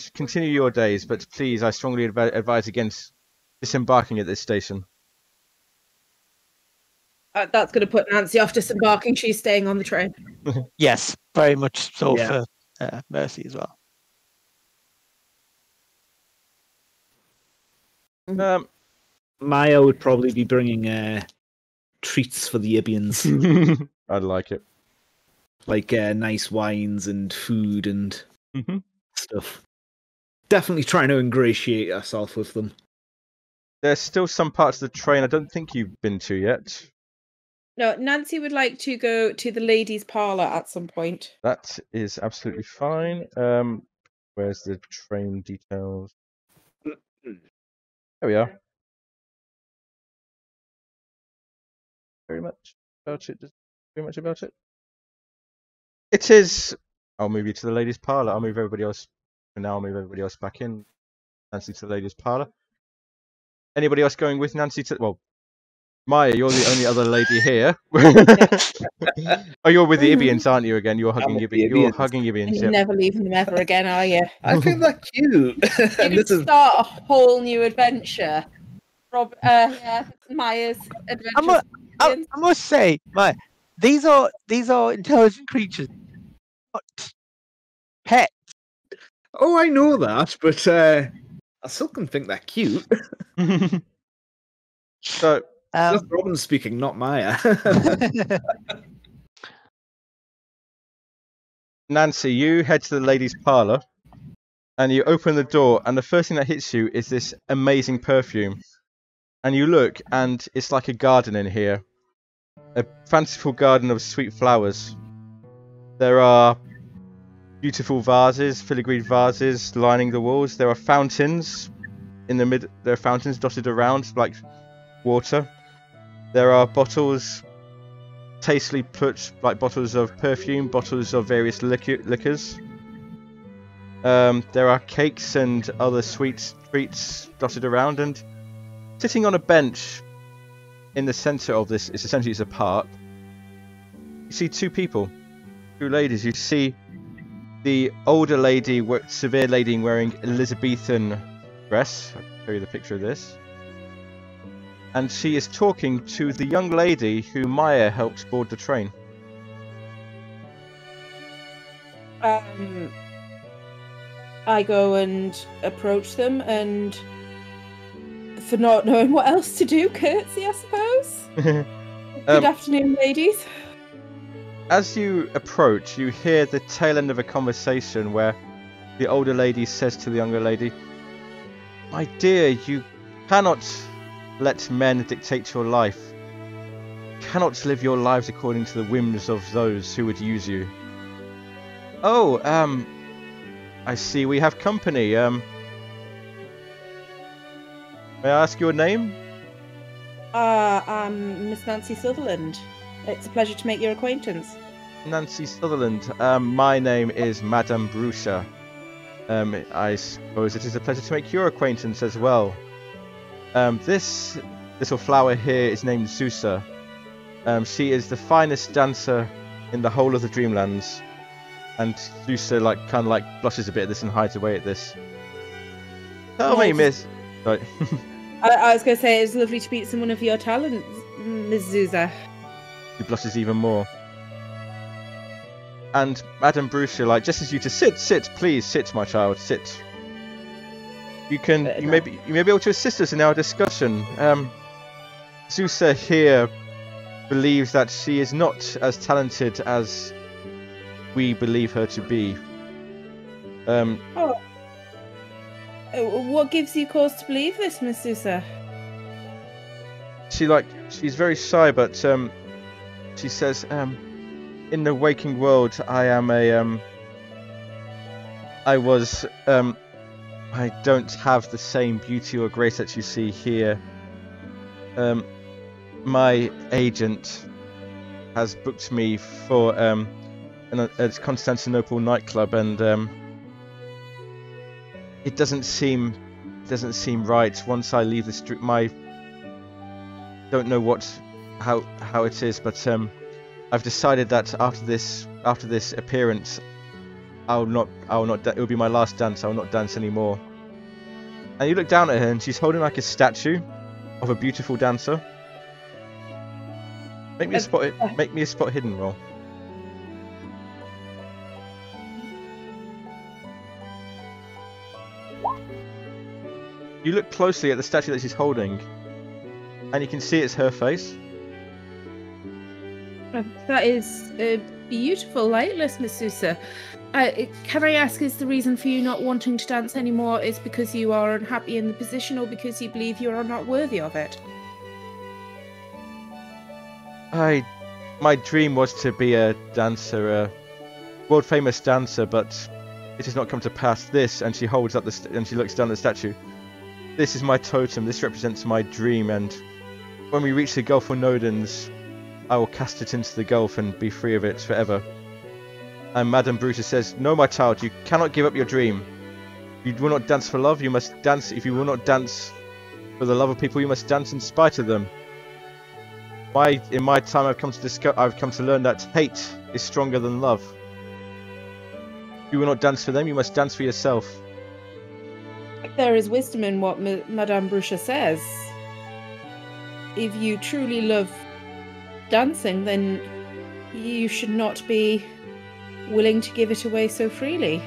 your days, but please, I strongly advise against disembarking at this station. That's going to put Nancy off disembarking. She's staying on the train. Yes, very much so for Mercy as well. Maya would probably be bringing treats for the Ibians. I'd like it. Like nice wines and food and stuff. Definitely trying to ingratiate herself with them. There's still some parts of the train I don't think you've been to yet. No, Nancy would like to go to the ladies' parlour at some point. That is absolutely fine. Where's the train details? There we are. Very much about it. Very much about it. It is. I'll move you to the ladies' parlour. I'll move everybody else. For now, I'll move everybody else back in. Nancy to the ladies' parlour. Anybody else going with Nancy to? Well, Maya, you're the only other lady here. Oh, you're with the Ibians, aren't you? Again, you're hugging Ibians. You're hugging Ibians. You're never leaving them ever again, are you? I think they're cute. You can start a whole new adventure. Maya's adventure. I must say, Maya, these are intelligent creatures, not pets. Oh, I know that, but I still can think they're cute. So. That's Robin speaking, not Maya. Nancy, you head to the ladies' parlour, and you open the door, and the first thing that hits you is this amazing perfume. And you look, and it's like a garden in here. A fanciful garden of sweet flowers. There are beautiful vases, filigreed vases lining the walls. There are fountains in the mid. There are fountains dotted around like water. There are bottles, tastefully put, like bottles of perfume, bottles of various liquors. There are cakes and other sweet treats dotted around, and sitting on a bench in the centre of this, it's essentially a park. You see two people, two ladies. You see the older lady, severe lady, wearing Elizabethan dress. I'll show you the picture of this. And she is talking to the young lady who Maya helped board the train. I go and approach them, and for not knowing what else to do, curtsy, I suppose. Good afternoon, ladies. As you approach, you hear the tail end of a conversation where the older lady says to the younger lady, "My dear, you cannot let men dictate your life. You cannot live your lives according to the whims of those who would use you." "Oh, I see we have company. May I ask your name?" I'm Miss Nancy Sutherland. It's a pleasure to make your acquaintance. Nancy Sutherland. My name is Madame Brusha. I suppose it is a pleasure to make your acquaintance as well. This little flower here is named Zusa. She is the finest dancer in the whole of the Dreamlands. And Zusa kind of blushes a bit at this and hides away at this. Tell me, Miss. Sorry. I was going to say it's lovely to meet someone of your talent, Miss Zusa. She blushes even more. And Madame Brusha gestures you to sit, please, sit, my child, sit. You may be able to assist us in our discussion. Zusa here believes that she is not as talented as we believe her to be. What gives you cause to believe this, Miss Zusa? She's very shy, but she says, in the waking world, I don't have the same beauty or grace that you see here. My agent has booked me for a Constantinople nightclub, and it doesn't seem right. Once I leave the street, don't know how it is, but I've decided that after this appearance, I'll not. It will be my last dance. I will not dance anymore. And you look down at her, and she's holding like a statue of a beautiful dancer. Make me a spot hidden roll. You look closely at the statue that she's holding, and you can see it's her face. That is a beautiful likeness, Miss Zusa. Can I ask, is the reason for you not wanting to dance anymore is because you are unhappy in the position, or because you believe you are not worthy of it? My dream was to be a dancer, a world famous dancer, but it has not come to pass. This, and she holds up and she looks down at the statue. This is my totem. This represents my dream, and when we reach the Gulf of Nodens, I will cast it into the Gulf and be free of it forever. And Madame Brutus says, "No, my child, you cannot give up your dream. You will not dance for love. You must dance. If you will not dance for the love of people, you must dance in spite of them." In my time, I've come to learn that hate is stronger than love. If you will not dance for them, you must dance for yourself. There is wisdom in what Madame Brutus says. If you truly love dancing, then you should not be willing to give it away so freely.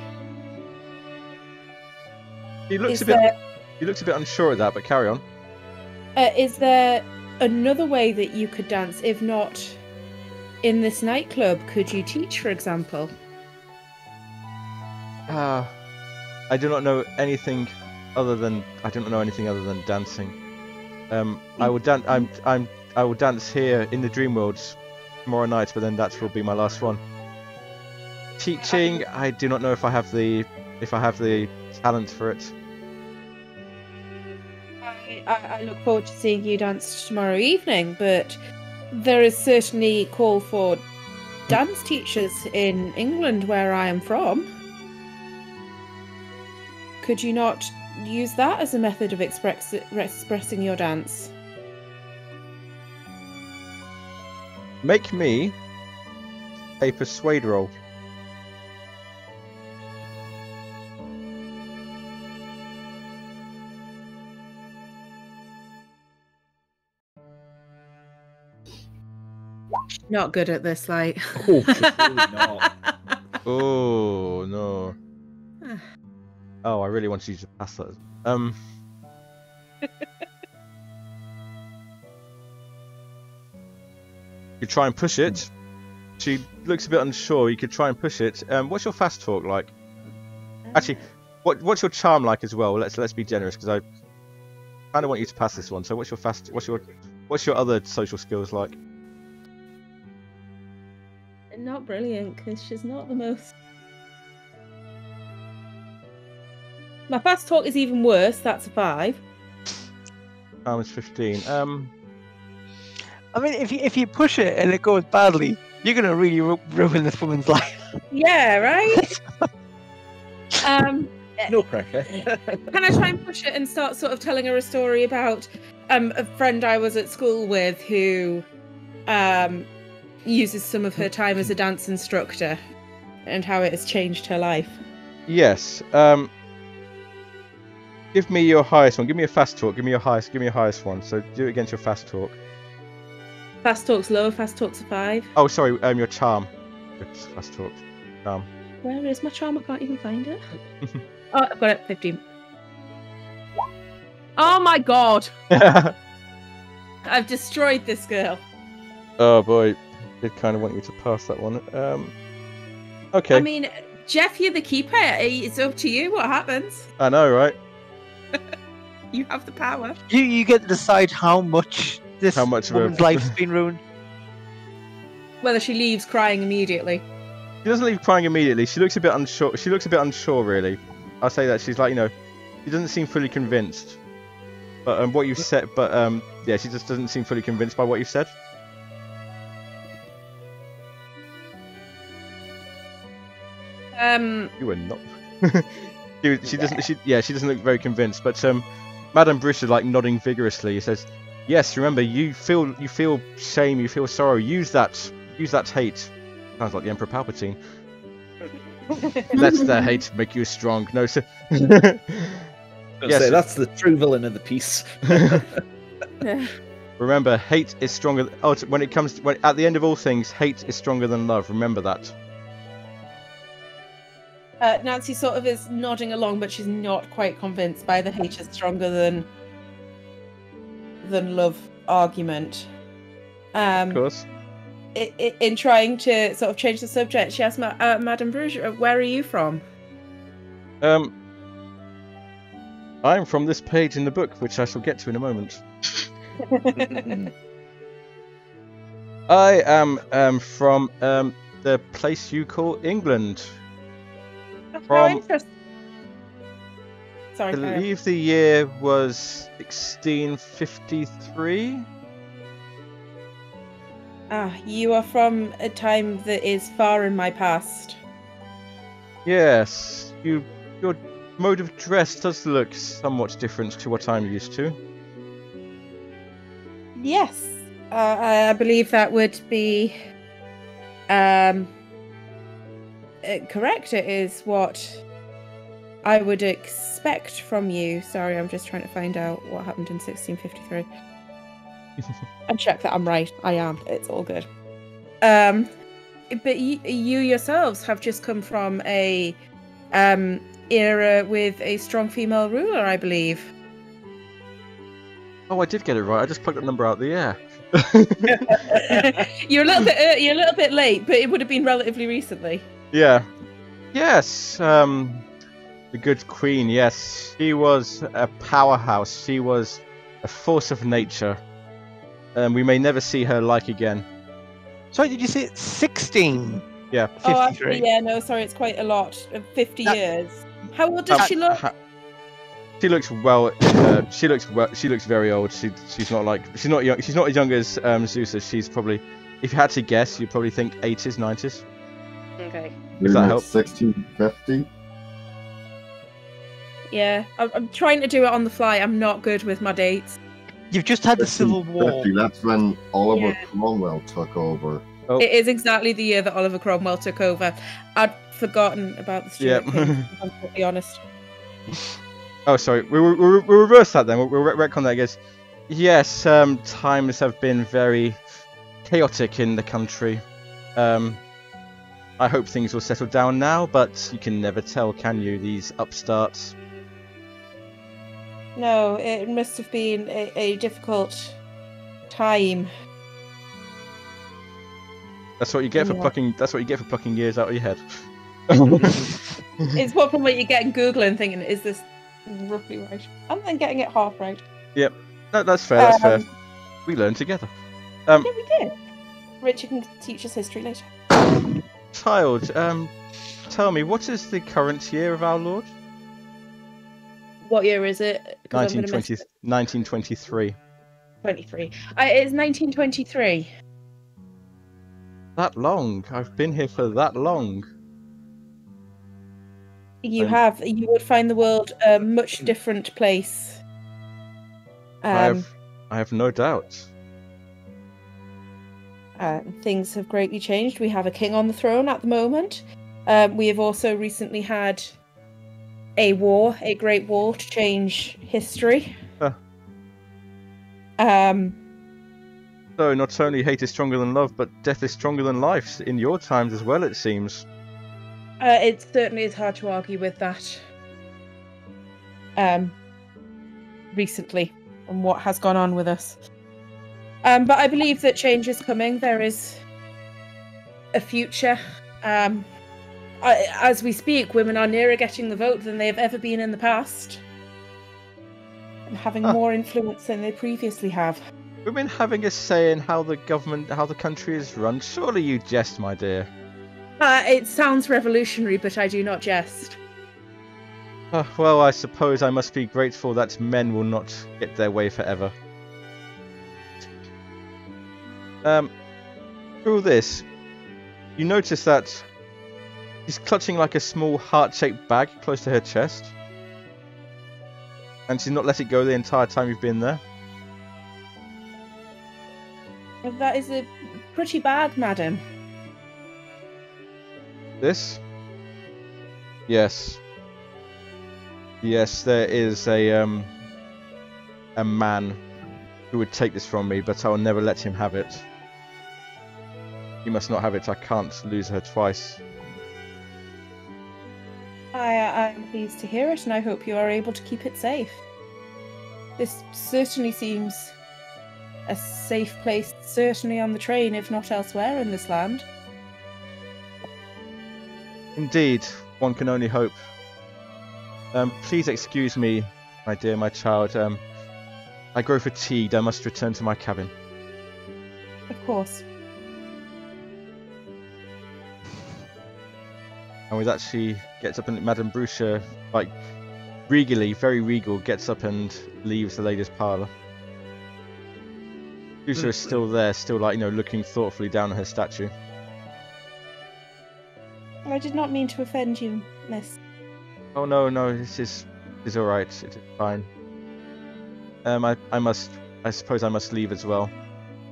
He looks a bit unsure of that, but carry on. Is there another way that you could dance? If not in this nightclub, could you teach, for example? I do not know anything other than dancing. I will dance here in the dream worlds tomorrow night, but then that will be my last one. Teaching, I do not know if I have the talent for it. I look forward to seeing you dance tomorrow evening, but there is certainly call for dance teachers in England, where I am from. Could you not use that as a method of expressing your dance? Make me a persuade roll. Not good at this, like. Oh, really not. Oh no. Oh, I really want you to pass that. You try and push it. She looks a bit unsure. You could try and push it. What's your fast talk like? Actually, what's your charm like as well? Let's be generous, because I kind of want you to pass this one. So what's your other social skills like? Not brilliant, because she's not the most. My fast talk is even worse. That's a 5. Charm is 15. I mean, if you push it and it goes badly, you're gonna really ruin this woman's life. Yeah, right. No pressure. Can I try and push it and start sort of telling her a story about a friend I was at school with who uses some of her time as a dance instructor and how it has changed her life? Yes. Give me your highest one. Give me a fast talk. Give me your highest one. So do it against your fast talk. Fast talk's low. Fast talk's a 5. Oh, sorry. Your charm. Your fast talk. Charm. Where is my charm? I can't even find it. Oh, I've got it. 15. Oh my god! I've destroyed this girl. Oh boy, did kind of want you to pass that one. Okay. I mean, Jeff, you're the keeper. It's up to you what happens. I know, right? You have the power. You get to decide how much woman's life's been ruined. Whether she leaves crying immediately. She doesn't leave crying immediately. She looks a bit unsure. She looks a bit unsure, really. I'll say that she's like, she doesn't seem fully convinced. But what you've said, yeah, she just doesn't seem fully convinced by what you've said. You were not. she doesn't look very convinced. But Madame Bruce is like nodding vigorously. He says, "Yes, remember, you feel shame, you feel sorrow. Use that hate." Sounds like the Emperor Palpatine. Let the hate make you strong. No, sir. Yes, that's the true villain of the piece. Remember, hate is stronger. At the end of all things, hate is stronger than love. Remember that. Nancy sort of is nodding along, but she's not quite convinced by the hate is stronger than love argument. Of course. in trying to sort of change the subject, she asks, Madame Bruges, where are you from? I'm from this page in the book, which I shall get to in a moment. I am from the place you call England. How interesting. Sorry, I believe the year was 1653. You are from a time that is far in my past. Yes, your mode of dress does look somewhat different to what I'm used to. Yes, I believe that would be correct. It is what I would expect from you. Sorry, I'm just trying to find out what happened in 1653. And check that I'm right. I am. It's all good. But you yourselves have just come from a era with a strong female ruler, I believe. Oh, I did get it right. I just plucked that number out of the air. You're a little bit late, but it would have been relatively recently. Yeah. Yes. The good queen. Yes, she was a powerhouse. She was a force of nature. We may never see her like again. Sorry, did you say 16? Yeah. 53. Yeah, no, sorry, it's quite a lot. 50 years. How old does she look? She looks well. She looks very old. She's not young. She's not as young as Zeus. She's probably, if you had to guess, you'd probably think 80s, 90s. Okay. Does that help? 1650. Yeah, I'm trying to do it on the fly. I'm not good with my dates. You've just had the Civil War. That's when Oliver Cromwell took over. Oh. It is exactly the year that Oliver Cromwell took over. I'd forgotten about the Stuart Kings, if I'm totally honest. Oh, sorry. We'll reverse that then. We'll retcon that, I guess. Yes, times have been very chaotic in the country. I hope things will settle down now, but you can never tell, can you? These upstarts. No, it must have been a difficult time. That's what you get for plucking. That's what you get for plucking years out of your head. It's what from what you get in Google and thinking, is this roughly right? And then getting it half right. Yep. No, that's fair. That's fair. We learned together. Yeah, we did. Richard can teach us history later. Child, tell me, what is the current year of our Lord? What year is it? 1923. 23. It's 1923. That long? I've been here for that long. You have. You would find the world a much different place. I have no doubt. Things have greatly changed. We have a king on the throne at the moment. We have also recently had a war, a great war to change history. So not only hate is stronger than love, but death is stronger than life in your times as well, it seems. It certainly is hard to argue with that. Recently, and what has gone on with us. But I believe that change is coming. There is a future. As we speak, women are nearer getting the vote than they have ever been in the past. And having more influence than they previously have. Women having a say in how the country is run. Surely you jest, my dear. It sounds revolutionary, but I do not jest. Well, I suppose I must be grateful that men will not get their way forever. Through this, you notice that she's clutching like a small heart-shaped bag close to her chest. And she's not let it go the entire time you've been there. That is a pretty bag, madam. This? Yes. Yes, there is a man who would take this from me, but I will never let him have it. He must not have it. I can't lose her twice. I'm pleased to hear it, and I hope you are able to keep it safe. This certainly seems a safe place, certainly on the train, if not elsewhere in this land. Indeed, one can only hope. Please excuse me, my dear, my child. I grow fatigued. I must return to my cabin. Of course. And with that, she gets up, and Madame Brucia, like, regally, very regal, gets up and leaves the ladies' parlour. Brucia is still there, still, like, looking thoughtfully down at her statue. I did not mean to offend you, miss. Oh, no, this is alright. It is fine. I suppose I must leave as well.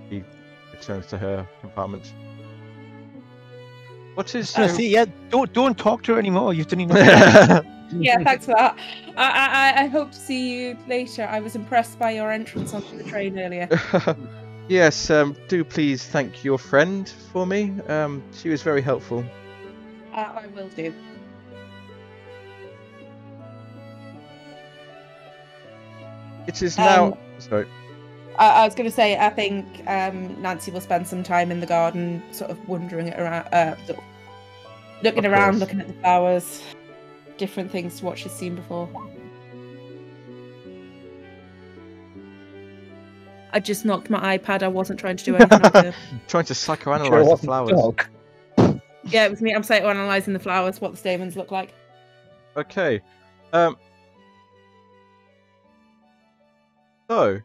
She returns to her compartment. What is... see, yeah, don't talk to her anymore. You've done enough. Yeah, thanks for that. I hope to see you later. I was impressed by your entrance onto the train earlier. Yes, do please thank your friend for me. She was very helpful. I will do. It is now... Sorry. I was going to say, I think Nancy will spend some time in the garden, sort of wandering around, looking around, looking at the flowers, different things to what she's seen before. I just knocked my iPad. I wasn't trying to do anything. Trying to psychoanalyze the flowers. Yeah, it was me. I'm psychoanalyzing the flowers, what the stamens look like. Okay. So,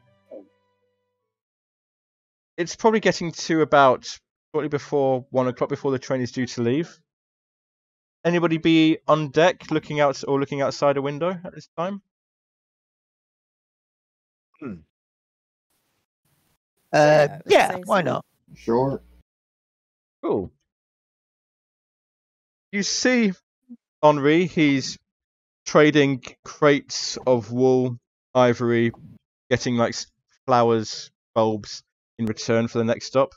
it's probably getting to about shortly before 1 o'clock, before the train is due to leave. Anybody be on deck, looking out or looking outside a window at this time? Yeah, why not? Sure. Cool. You see Henri, he's trading crates of wool, ivory, getting like flowers, bulbs in return for the next stop.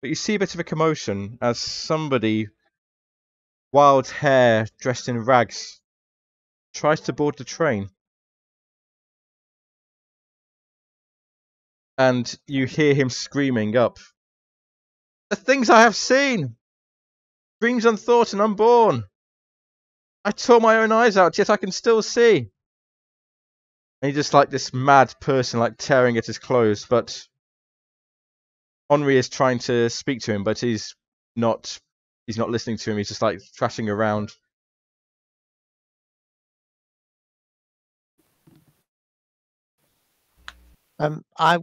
But you see a bit of a commotion as somebody, wild hair, dressed in rags, tries to board the train. And you hear him screaming up, "The things I have seen! Dreams unthought and unborn! I tore my own eyes out, yet I can still see!" And he's just like this mad person, like tearing at his clothes, but Henri is trying to speak to him, but he's not listening to him. He's just like thrashing around. I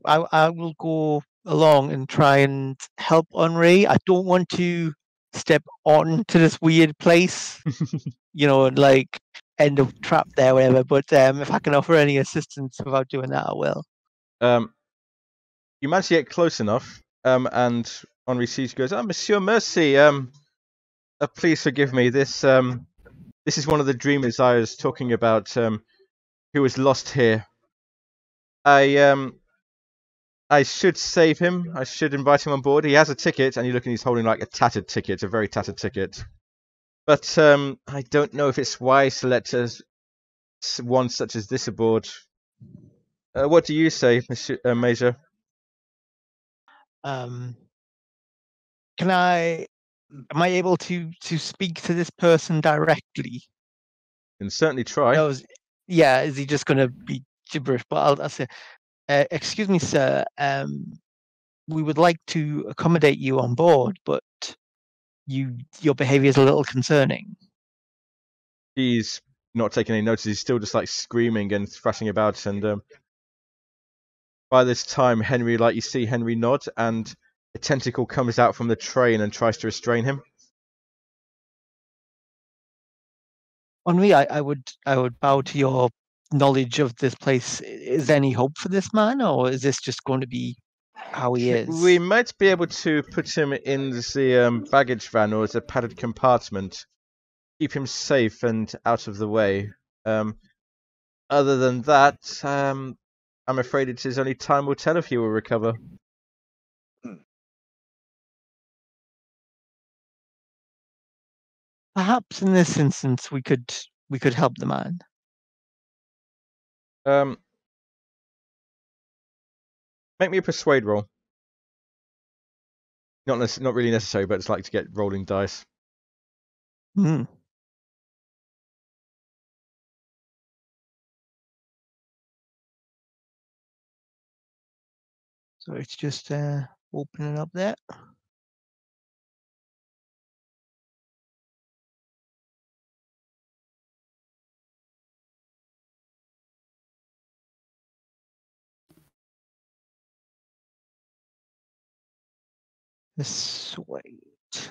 will go along and try and help Henri. I don't want to step onto this weird place, like end up trapped there, whatever. But if I can offer any assistance without doing that, I will. You manage to get close enough, and Henri sees you, goes, "Ah, Monsieur Mercy, please forgive me. This is one of the dreamers I was talking about, who was lost here. I should save him. I should invite him on board. He has a ticket," and you look, and he's holding like a tattered ticket, a very tattered ticket. "But I don't know if it's wise to let one such as this aboard. What do you say, Monsieur Major?" Am I able to speak to this person directly? You can certainly try. Yeah, is he just going to be gibberish? But I'll say, "Excuse me, sir. We would like to accommodate you on board, but your behaviour is a little concerning." He's not taking any notice. He's still just like screaming and thrashing about. And by this time, you see Henri nod, and a tentacle comes out from the train and tries to restrain him. Henri, I would bow to your knowledge of this place. Is there any hope for this man, or is this just going to be how he is? We might be able to put him in the baggage van or as a padded compartment. Keep him safe and out of the way. Other than that, I'm afraid it is only time will tell if he will recover. Perhaps in this instance we could help the man. Make me a persuade roll. Not really necessary, but it's like to get rolling dice. Hmm. So it's just opening up there. Sweet.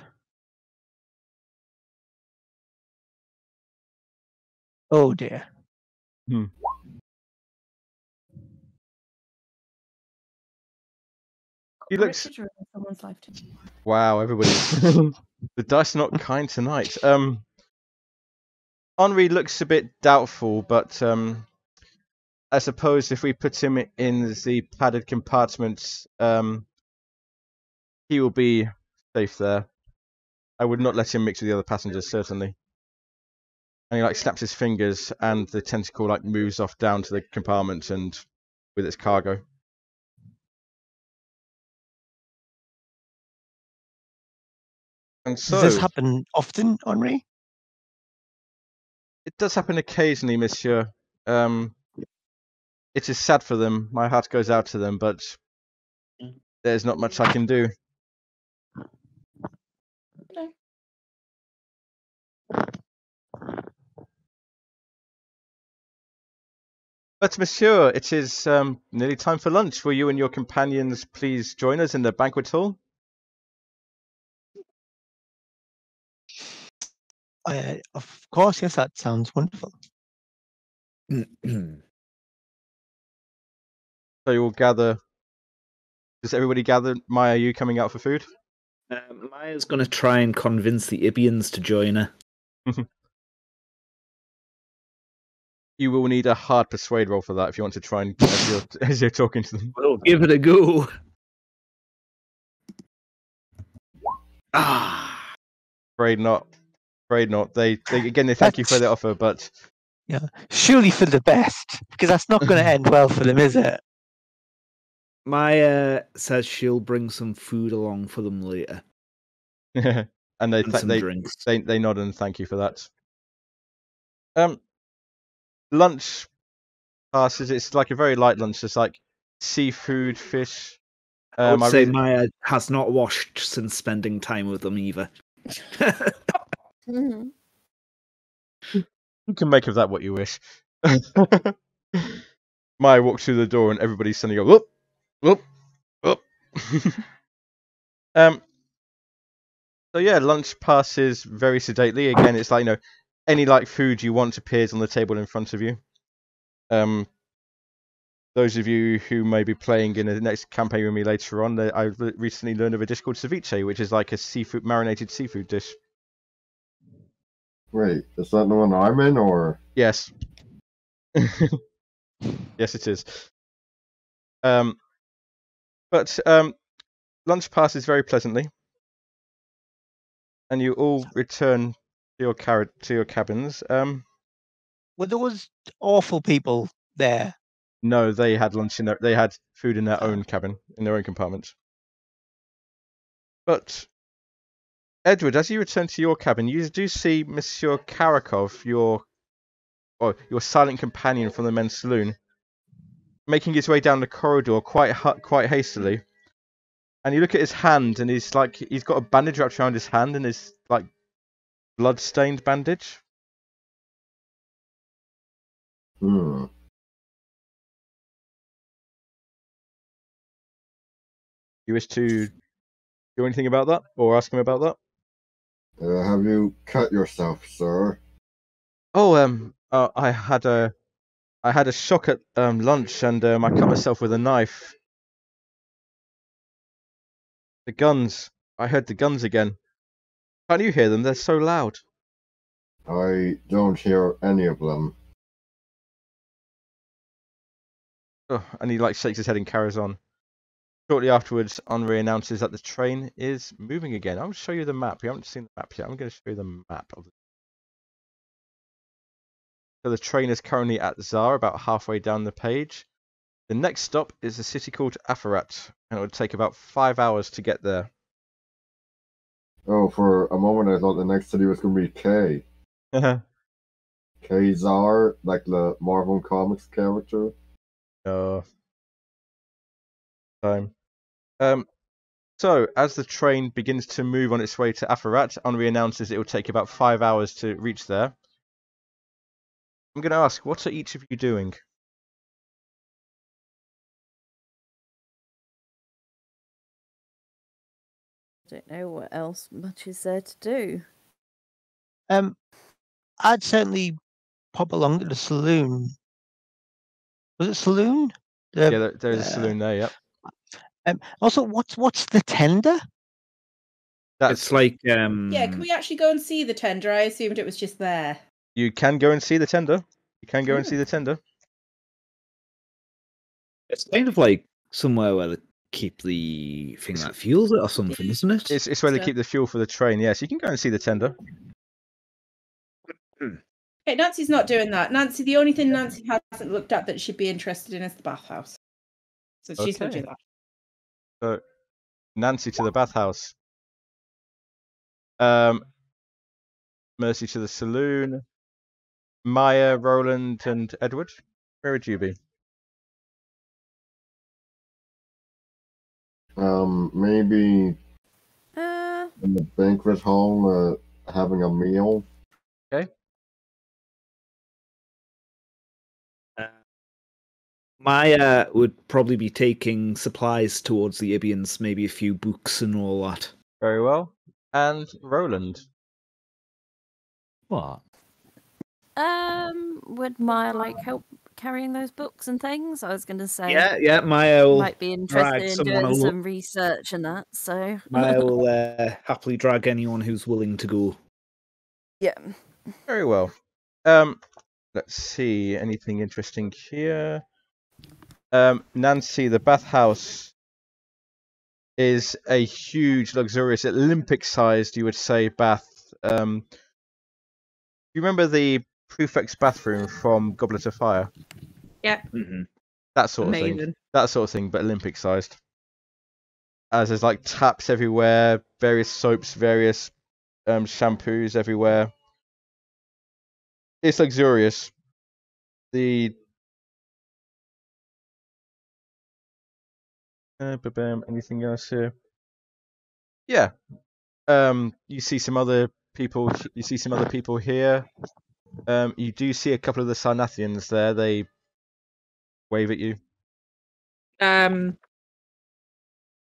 Oh dear. Hmm. He looks. Richard ruined someone's life too. Wow, everybody. The dice are not kind tonight. Henri looks a bit doubtful, but I suppose if we put him in the padded compartment, he will be safe there. I would not let him mix with the other passengers, certainly. And he like snaps his fingers, and the tentacle like moves off down to the compartment and with its cargo. And so, does this happen often, Henri? It does happen occasionally, monsieur. It is sad for them. My heart goes out to them, but there's not much I can do. No. But monsieur, it is nearly time for lunch. Will you and your companions please join us in the banquet hall? Of course, yes, that sounds wonderful. So you will gather. Does everybody gather? Maya, are you coming out for food? Maya's going to try and convince the Ibians to join her. You will need a hard persuade roll for that if you want to try and as you're talking to them. Well, give it a go. Ah, Afraid not. Afraid not. They again. They thank you for the offer, but yeah, surely for the best, because that's not going to end well for them, is it? Maya says she'll bring some food along for them later. and they some drinks. They nod and thank you for that. Lunch passes. It's like a very light lunch. It's like seafood, fish. I would say Maya has not washed since spending time with them either. Mm-hmm. You can make of that what you wish. Maya walks through the door and everybody suddenly goes, whoop, whoop, whoop. So yeah, lunch passes very sedately. Again, it's like, any like food you want appears on the table in front of you. Those of you who may be playing in the next campaign with me later on, I recently learned of a dish called ceviche, which is like a marinated seafood dish. Wait, is that the one I'm in, or? Yes. Yes, it is. But lunch passes very pleasantly, and you all return to your cabins. Were those awful people there? No, they had lunch they had food in their own cabin, in their own compartment. But Edward, as you return to your cabin, you do see Monsieur Karakov, your silent companion from the men's saloon, making his way down the corridor quite hastily. And you look at his hand, and he's got a bandage wrapped around his hand, and his like blood-stained bandage. Hmm. You wish to do anything about that, or ask him about that? Have you cut yourself, sir? Oh, I had a shock at lunch, and I cut myself with a knife. The guns. I heard the guns again. Can't you hear them? They're so loud. I don't hear any of them. Oh, and he shakes his head and carries on. Shortly afterwards, Henri announces that the train is moving again. I'll show you the map. You haven't seen the map yet. I'm going to show you the map of So the train is currently at Bazaar, about halfway down the page. The next stop is a city called Afarat, and it would take about 5 hours to get there. Oh, for a moment I thought the next city was going to be K. Kazar, like the Marvel Comics character. Time. So, as the train begins to move on its way to Afarat, Henri announces it will take about 5 hours to reach there. I'm going to ask, what are each of you doing? I don't know what else much is there to do. I'd certainly pop along to the saloon. Was it saloon? Yeah, there's a saloon there. Yep. Also, what's the tender? It's like Yeah, can we actually go and see the tender? I assumed it was just there. You can go and see the tender. You can go and see the tender. It's kind of like somewhere where they keep the thing that fuels it or something, isn't it? It's where they keep the fuel for the train. Yes, you can go and see the tender. Okay, Nancy's not doing that. Nancy, the only thing Nancy hasn't looked at that she'd be interested in is the bathhouse. So she's going to do that. So, Nancy to the bathhouse. Mercy to the saloon. Maya, Roland, and Edward. Where would you be? Maybe in the banquet hall, having a meal. Okay. Maya would probably be taking supplies towards the Ibians, maybe a few books and all that. Very well. And Roland. What? Would Maya like help carrying those books and things? I was going to say. Yeah. Maya will might be interested in doing some research and that. So Maya will happily drag anyone who's willing to go. Yeah. Very well. Let's see. Anything interesting here? Nancy, the bathhouse is a huge, luxurious, Olympic-sized, you would say, bath. You remember the prefect's bathroom from Goblet of Fire? Yeah. Mm-hmm. That sort of thing. That sort of thing, but Olympic-sized. As there's like taps everywhere, various soaps, various shampoos everywhere. It's luxurious. Anything else here? Yeah. You see some other people. You see some other people here. You do see a couple of the Sarnathians there. They wave at you.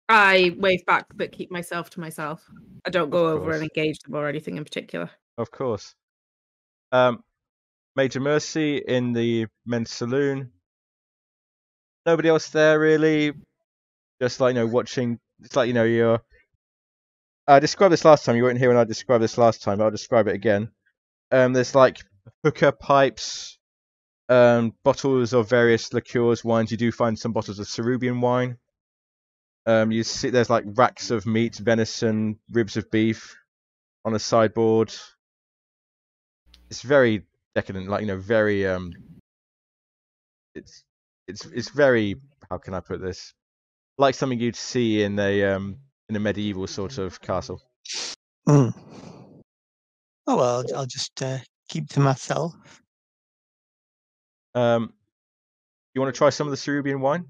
I wave back, but keep myself to myself. I don't go over and engage them or anything in particular. Of course. Major Mercy in the men's saloon. Nobody else there really. Just like watching. It's like you're. I described this last time. You weren't here when I described this last time. But I'll describe it again. There's like hookah pipes, bottles of various liqueurs, wines. You do find some bottles of Cerubian wine. You see there's like racks of meat, venison, ribs of beef on a sideboard. It's very decadent, like very it's very, how can I put this? Like something you'd see in a medieval sort of castle. Oh well, I'll just keep to myself. You want to try some of the Cerubian wine?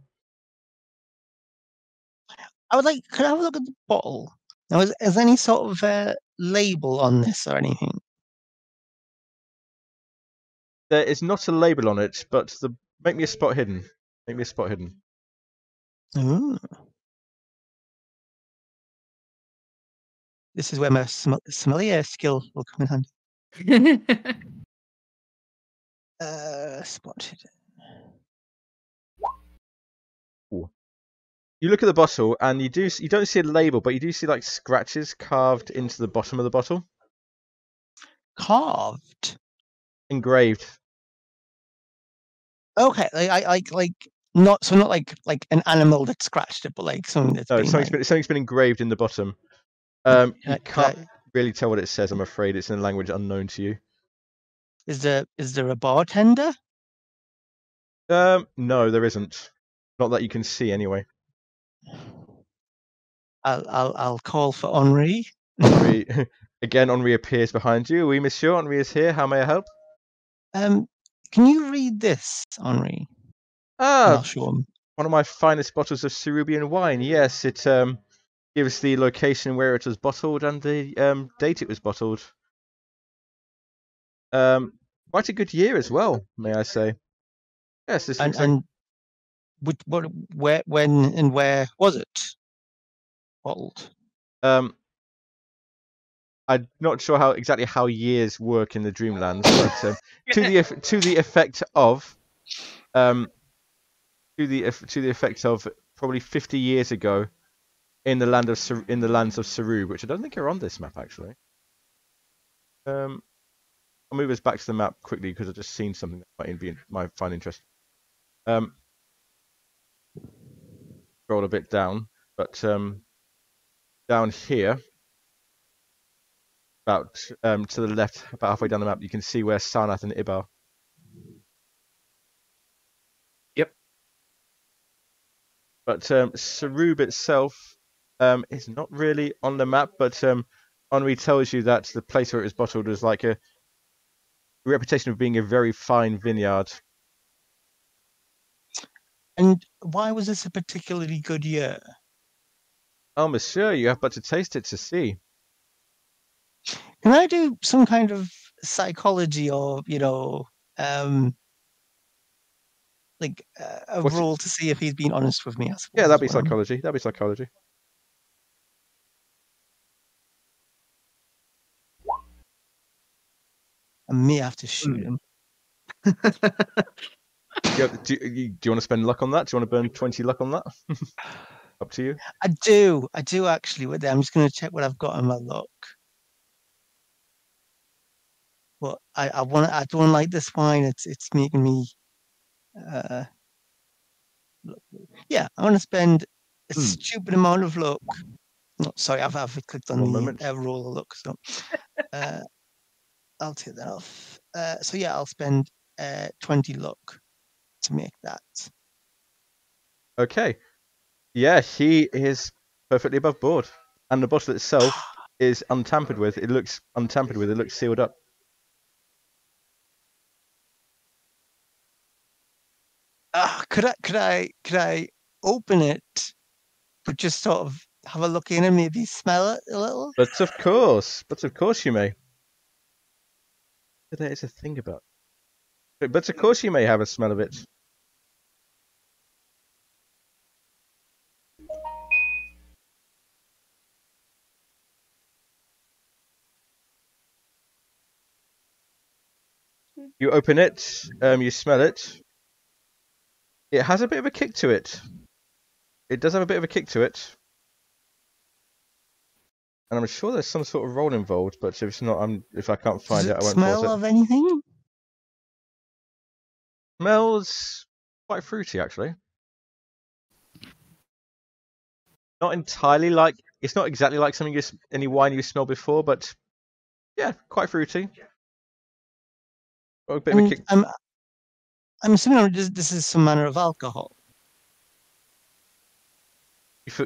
I would like. Could I have a look at the bottle? Now, is any sort of label on this or anything? There is not a label on it, but make me a spot hidden. Make me a spot hidden. Ooh. This is where my sommelier skill will come in handy. Spot hidden. Ooh. You look at the bottle, and you don't see a label, but you do see like scratches carved into the bottom of the bottle. Carved. Engraved. Okay, like not like an animal that scratched it, but like something that's something's been engraved in the bottom. You can't really tell what it says. I'm afraid it's in a language unknown to you. Is there a bartender? No, there isn't. Not that you can see anyway. I'll call for Henri. Henri, again, Henri appears behind you. Oui, monsieur, Henri is here. How may I help? Can you read this, Henri? Ah, I'll show him. One of my finest bottles of Cerubian wine. Yes, it gives the location where it was bottled and the date it was bottled. Quite a good year as well, may I say? Yes, this looks And where, when, and where was it bottled? I'm not sure exactly how years work in the Dreamlands, but to the effect of probably 50 years ago in the lands of Saru, which I don't think are on this map actually. I'll move us back to the map quickly because I've just seen something that might find interesting. Scroll a bit down, but down here, about to the left, about halfway down the map, you can see where Sarnath and Ibar. Yep. But Sarub itself is not really on the map, but Henri tells you that the place where it was bottled was like a reputation of being a very fine vineyard. And why was this a particularly good year? Oh, monsieur, you have but to taste it to see. Can I do some kind of psychology or, like a roll to see if he's been honest with me? I suppose, yeah, that'd be psychology. That'd be psychology. I may have to shoot him. Do you want to spend luck on that? Do you want to burn 20 luck on that? Up to you. I do actually. With that, I'm just going to check what I've got in my luck. But I don't like this wine. It's making me. Yeah, I want to spend a stupid amount of luck. No, sorry, I've clicked on the roll of luck. So I'll take that off. So yeah, I'll spend 20 luck to make that. Okay. Yeah, he is perfectly above board, and the bottle itself is untampered with. It looks untampered with. It looks sealed up. Could I open it, but just sort of have a look in and maybe smell it a little? But of course you may. There is a thing about it. But of course you may have a smell of it. You open it, you smell it. It has a bit of a kick to it. It does have a bit of a kick to it. And I'm sure there's some sort of roll involved, but if it's not, if I can't find it, I won't smell force it. of anything? Smells quite fruity, actually. Not entirely like, it's not exactly like any wine you smelled before, but yeah, quite fruity. A bit of a kick. I'm assuming this is some manner of alcohol.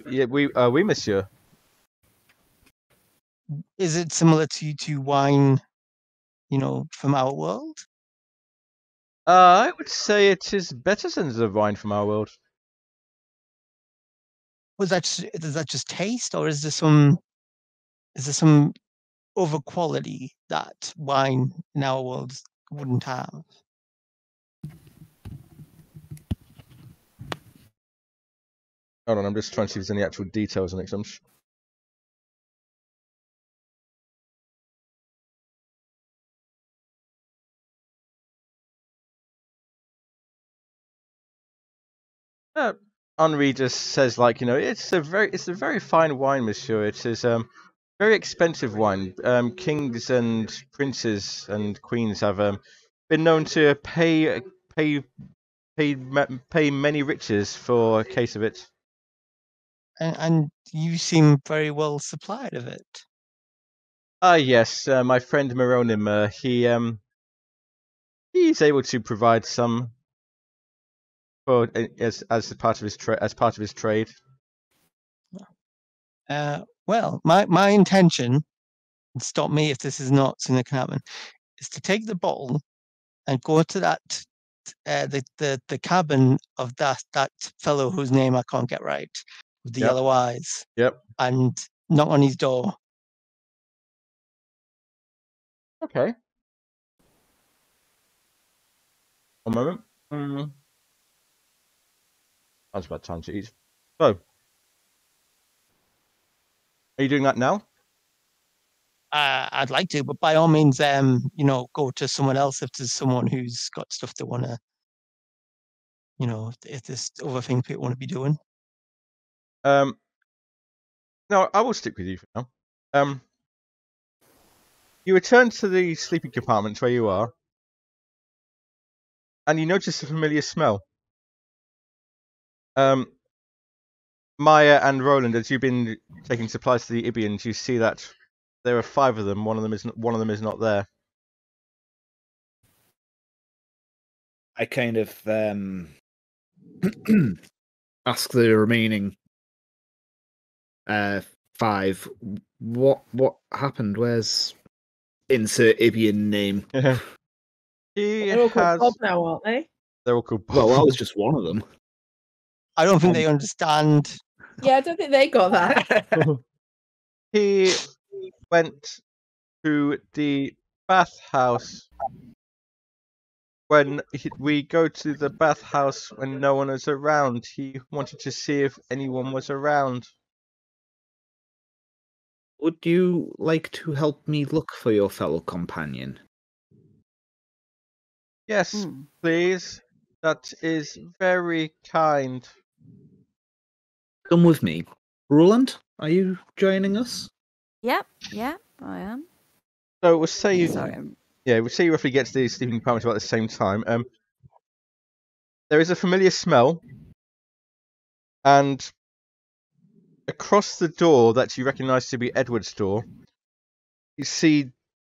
Yeah, oui, monsieur. Is it similar to wine, from our world? I would say it is better than the wine from our world. Does that just taste, or is there some other quality that wine in our world wouldn't have? Hold on, I'm just trying to see if there's any actual details on it. Henri just says, like, it's a very fine wine, monsieur. It is very expensive wine. Kings and princes and queens have been known to pay many riches for a case of it. And you seem very well supplied of it. Yes, my friend Mironim, he's able to provide some. for as part of his trade? Well, my intention, and stop me if this is not something that can happen, is to take the bottle and go to that the cabin of that fellow whose name I can't get right, with the yellow eyes. Yep. And knock on his door. Okay. One moment. That's about time to eat. So, are you doing that now? I'd like to, but by all means, go to someone else if there's someone who's got stuff they want to, if there's other things people want to be doing. No, I will stick with you for now. You return to the sleeping compartment where you are, and you notice a familiar smell. Maya and Roland, as you've been taking supplies to the Ibians, you see that there are 5 of them. One of them is not there. I kind of ask the remaining 5, what happened? Where's insert Ibian name? They're all called Bob now, aren't they? They're all called Bob. Well, I was just one of them. I don't think they understand. Yeah, I don't think they got that. He went to the bathhouse. When we go to the bathhouse when no one is around, he wanted to see if anyone was around. Would you like to help me look for your fellow companion? Yes, please. That is very kind. Come with me. Roland, are you joining us? Yep, I am. So we'll say you. Sorry. Yeah, we'll say you roughly get to the sleeping apartment about the same time. There is a familiar smell, and across the door that you recognise to be Edward's door, you see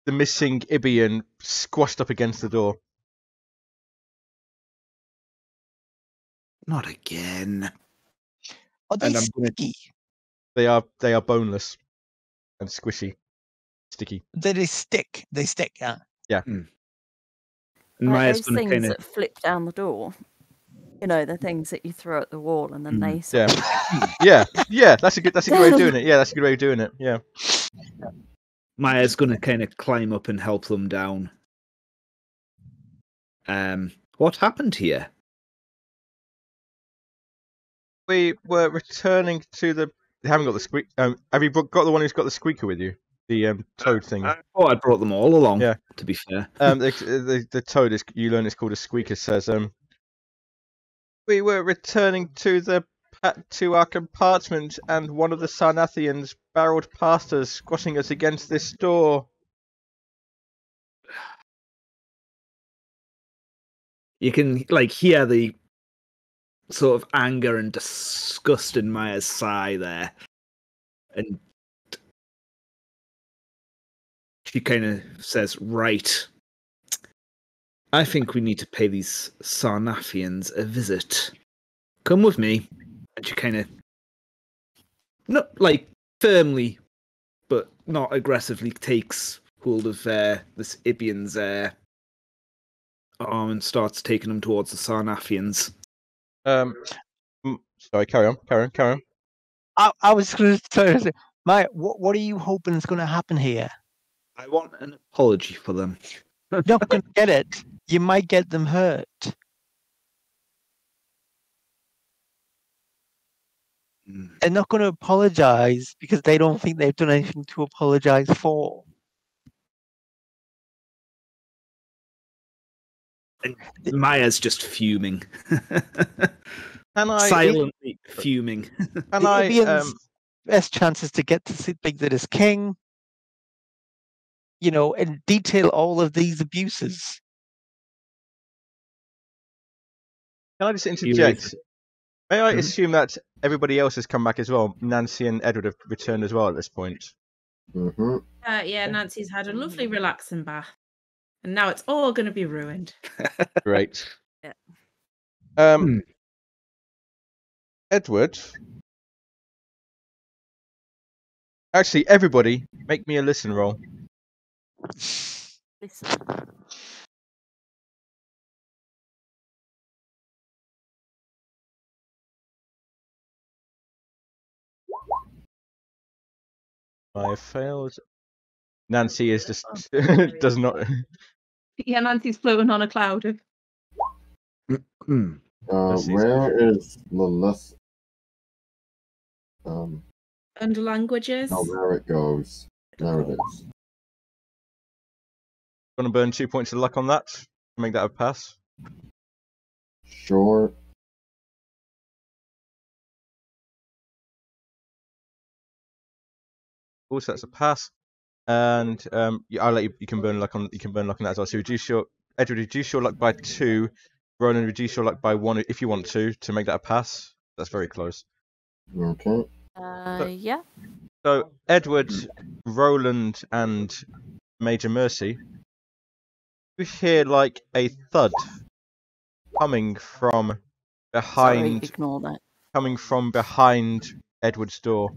the missing Ibian squashed up against the door. Not again. Are they sticky? They are boneless and squishy, sticky. They stick. They stick. Yeah. Yeah. And Like those things that flip down the door. You know, the things that you throw at the wall and then they sort of... yeah. That's a good way of doing it. Yeah, that's a good way of doing it. Yeah. Maya's gonna kind of climb up and help them down. What happened here? We were returning to the. They haven't got the squeak. Have you got the one who's got the squeaker with you? The toad thing. I brought them all along. Yeah. To be fair. The toad is. You learn it's called a squeaker. Says we were returning to our compartment, and one of the Sarnathians barreled past us, squashing us against this door. You can hear the sort of anger and disgust in Maya's sigh there, and she kind of says, "Right, I think we need to pay these Sarnathians a visit. Come with me." And she kind of, not firmly, but not aggressively, takes hold of this Ibian's arm and starts taking him towards the Sarnathians. Sorry, carry on. I was going to say, Maya, what are you hoping is going to happen here? I want an apology for them. You're not going to get it. You might get them hurt. They're not going to apologize because they don't think they've done anything to apologize for. And Maya's just fuming. Silently fuming. The best chances to get to think that as king, and detail all of these abuses. Can I just interject? May I assume that everybody else has come back as well? Nancy and Edward have returned as well at this point. Mm-hmm. Yeah, Nancy's had a lovely relaxing bath. And now it's all going to be ruined. Great. Yeah. Edward. Actually, everybody, make me a listen roll. Listen. I failed. Nancy is just does not. Yeah, Nancy's floating on a cloud of. Where is the list? Under languages. Oh, there it goes. There it is. Gonna burn 2 points of luck on that. Make that a pass. Sure. Also, that's a pass. And I'll let you. You can burn luck on. You can burn luck on that as well. So Edward, reduce your luck by 2. Roland, reduce your luck by 1 if you want to make that a pass. That's very close. Okay. Yeah. So Edward, Roland, and Major Mercy, you hear like a thud coming from behind. Sorry, ignore that. Coming from behind Edward's door.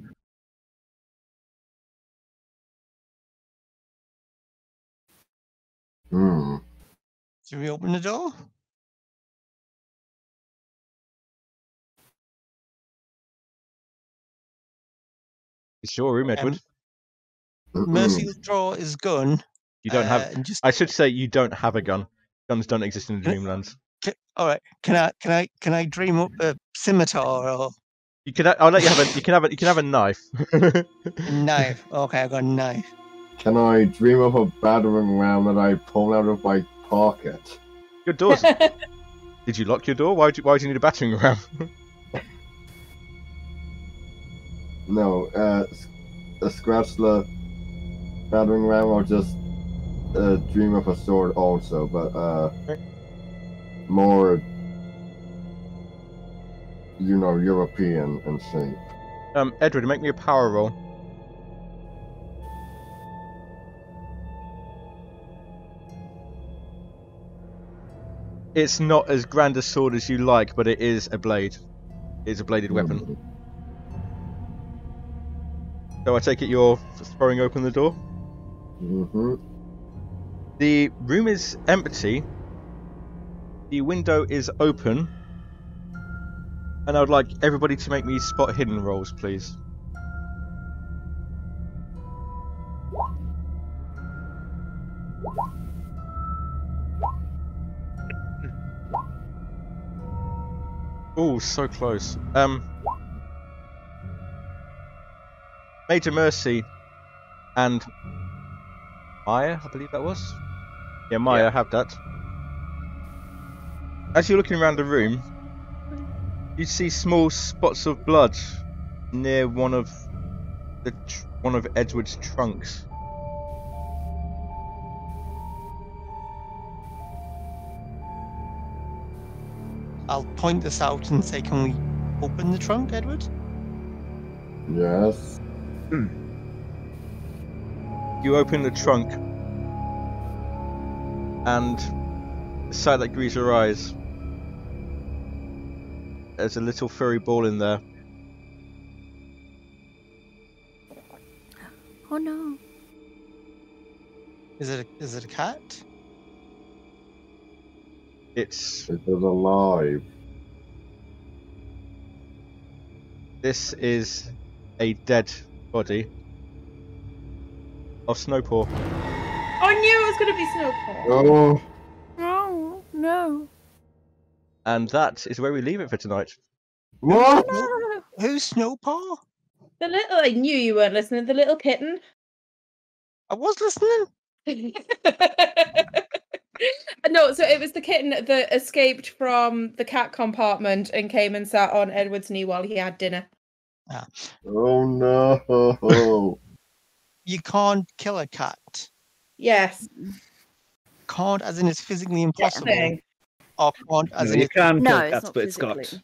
Should we open the door? It's your room, Edward. Mercy will draw his gun. You don't have. I should say you don't have a gun. Guns don't exist in the Dreamlands. All right. Can I dream up a scimitar or? You can. I'll let you have a. You can have a knife. A knife. Okay, I got a knife. Can I dream of a battering ram that I pull out of my pocket? Your doors. Did you lock your door? Why would you need a battering ram? No, scratch the battering ram or just dream of a sword also, but more, European in shape. Edward, make me a power roll. It's not as grand a sword as you like, but it is a blade. It's a bladed weapon. So I take it you're throwing open the door? Mm-hmm. The room is empty. The window is open. And I would like everybody to make me spot hidden rolls, please. Oh, so close. Major Mercy and Maya, I believe that was. Yeah, Maya, have that. As you're looking around the room, you see small spots of blood near one of Edward's trunks. I'll point this out and say, can we open the trunk, Edward? Yes. You open the trunk, and the sight that greets your eyes, there's a little furry ball in there. Oh no. Is it a cat? It is alive. This is a dead body of Snowpaw. I knew it was going to be Snowpaw. Oh. Oh no. And that is where we leave it for tonight. What? No. Who's Snowpaw? The little. I knew you weren't listening. The little kitten. I was listening. No, so it was the kitten that escaped from the cat compartment and came and sat on Edward's knee while he had dinner. Oh no. You can't kill a cat. Yes. Can't as in it's physically impossible. Thing. Or can't as in you it's... can No, kill it's cats, not but it's got physically.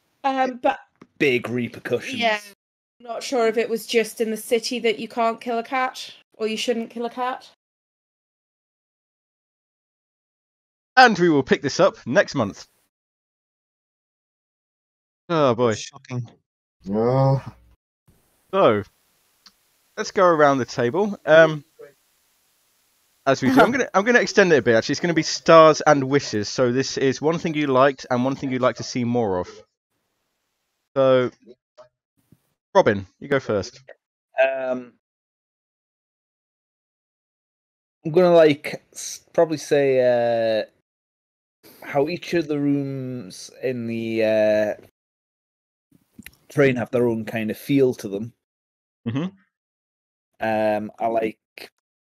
But big repercussions. yeah, I'm not sure if it was just in the city that you can't kill a cat or you shouldn't kill a cat. And we will pick this up next month. Oh boy. Shocking. Yeah. So, let's go around the table. As we do, I'm gonna extend it a bit. Actually, it's gonna be stars and wishes. So this is one thing you liked and one thing you'd like to see more of. So, Robin, you go first. I'm gonna probably say how each of the rooms in the train have their own kind of feel to them. Mm-hmm. I like.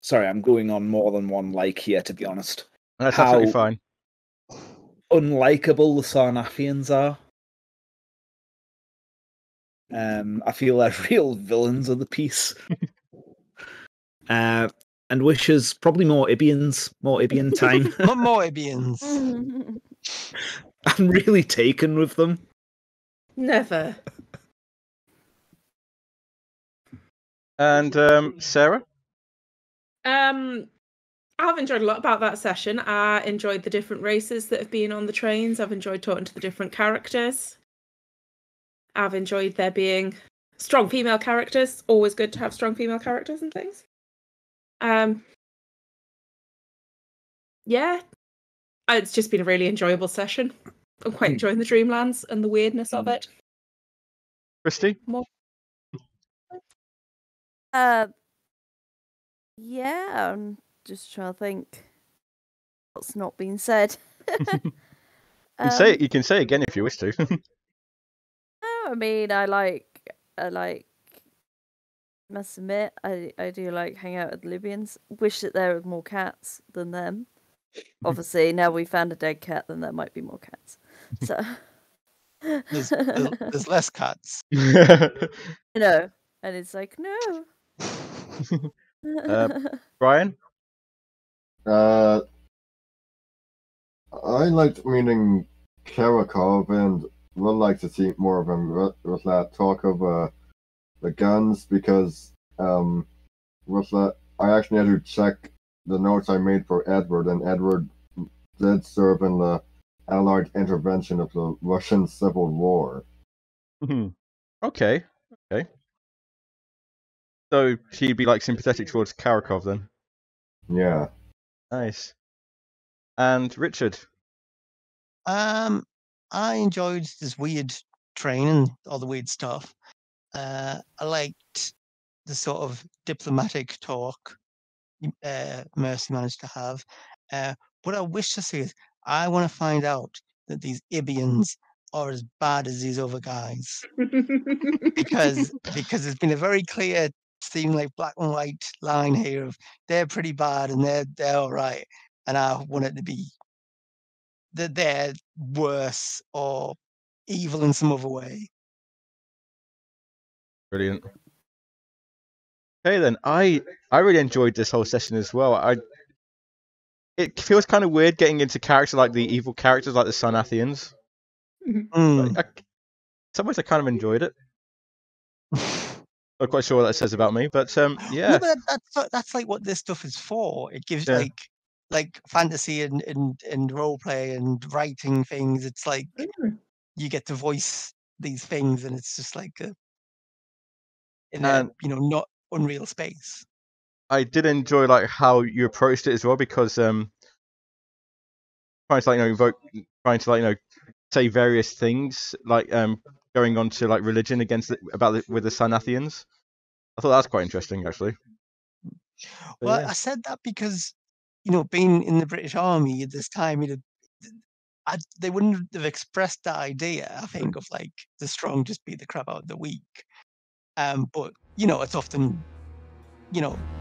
Sorry, I'm going on more than one like here, to be honest. That's absolutely fine. Unlikable the Sarnathians are. I feel they're real villains of the piece. And wishes probably more Ibians, more Ibian time. More Ibians. I'm really taken with them. Never. And Sarah? I've enjoyed a lot about that session. I enjoyed the different races that have been on the trains. I've enjoyed talking to the different characters. I've enjoyed there being strong female characters. Always good to have strong female characters and things. Yeah. It's just been a really enjoyable session. I'm quite enjoying the Dreamlands and the weirdness of it. Christy? Yeah, I'm just trying to think what's not been said. You can say again if you wish to. I mean, I must admit, I do like hang out with Libyans. Wish that there were more cats than them. Obviously, now we found a dead cat, then there might be more cats. So there's less cats. And it's like, no. Brian? I liked meeting Karakov and would like to see more of him with that talk of the guns, because with that I actually had to check the notes I made for Edward, and Edward did serve in the Allied intervention of the Russian Civil War. Mm-hmm. Okay. So she'd be sympathetic towards Karakov then? Yeah. Nice. And Richard? I enjoyed this weird train and all the weird stuff. I liked the sort of diplomatic talk Mercy managed to have. What I wish to see is I want to find out that these Ibians are as bad as these other guys. because there's been a very clear, seem like black and white line here of they're pretty bad and they're all right. And I want it to be that they're worse or evil in some other way. Brilliant. Okay then, I really enjoyed this whole session as well. It feels kind of weird getting into characters like the evil characters like the Sarnathians. Some ways I kind of enjoyed it. Not quite sure what that says about me, but yeah. No, but that's like what this stuff is for. It gives like fantasy and role play and writing things. It's like you get to voice these things, and it's just like not unreal space. I did enjoy how you approached it as well, because trying to say various things going on to religion with the Sarnathians. I thought that was quite interesting actually. Well, yeah. I said that because being in the British Army at this time, they wouldn't have expressed that idea. I think of the strong just beat the crap out of the weak. But it's often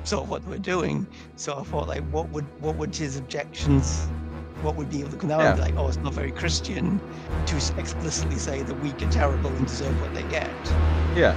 sort of what we're doing. So I thought what would his objections, what would be able to come down and be like, oh, it's not very Christian to explicitly say the weak are terrible and deserve what they get. Yeah.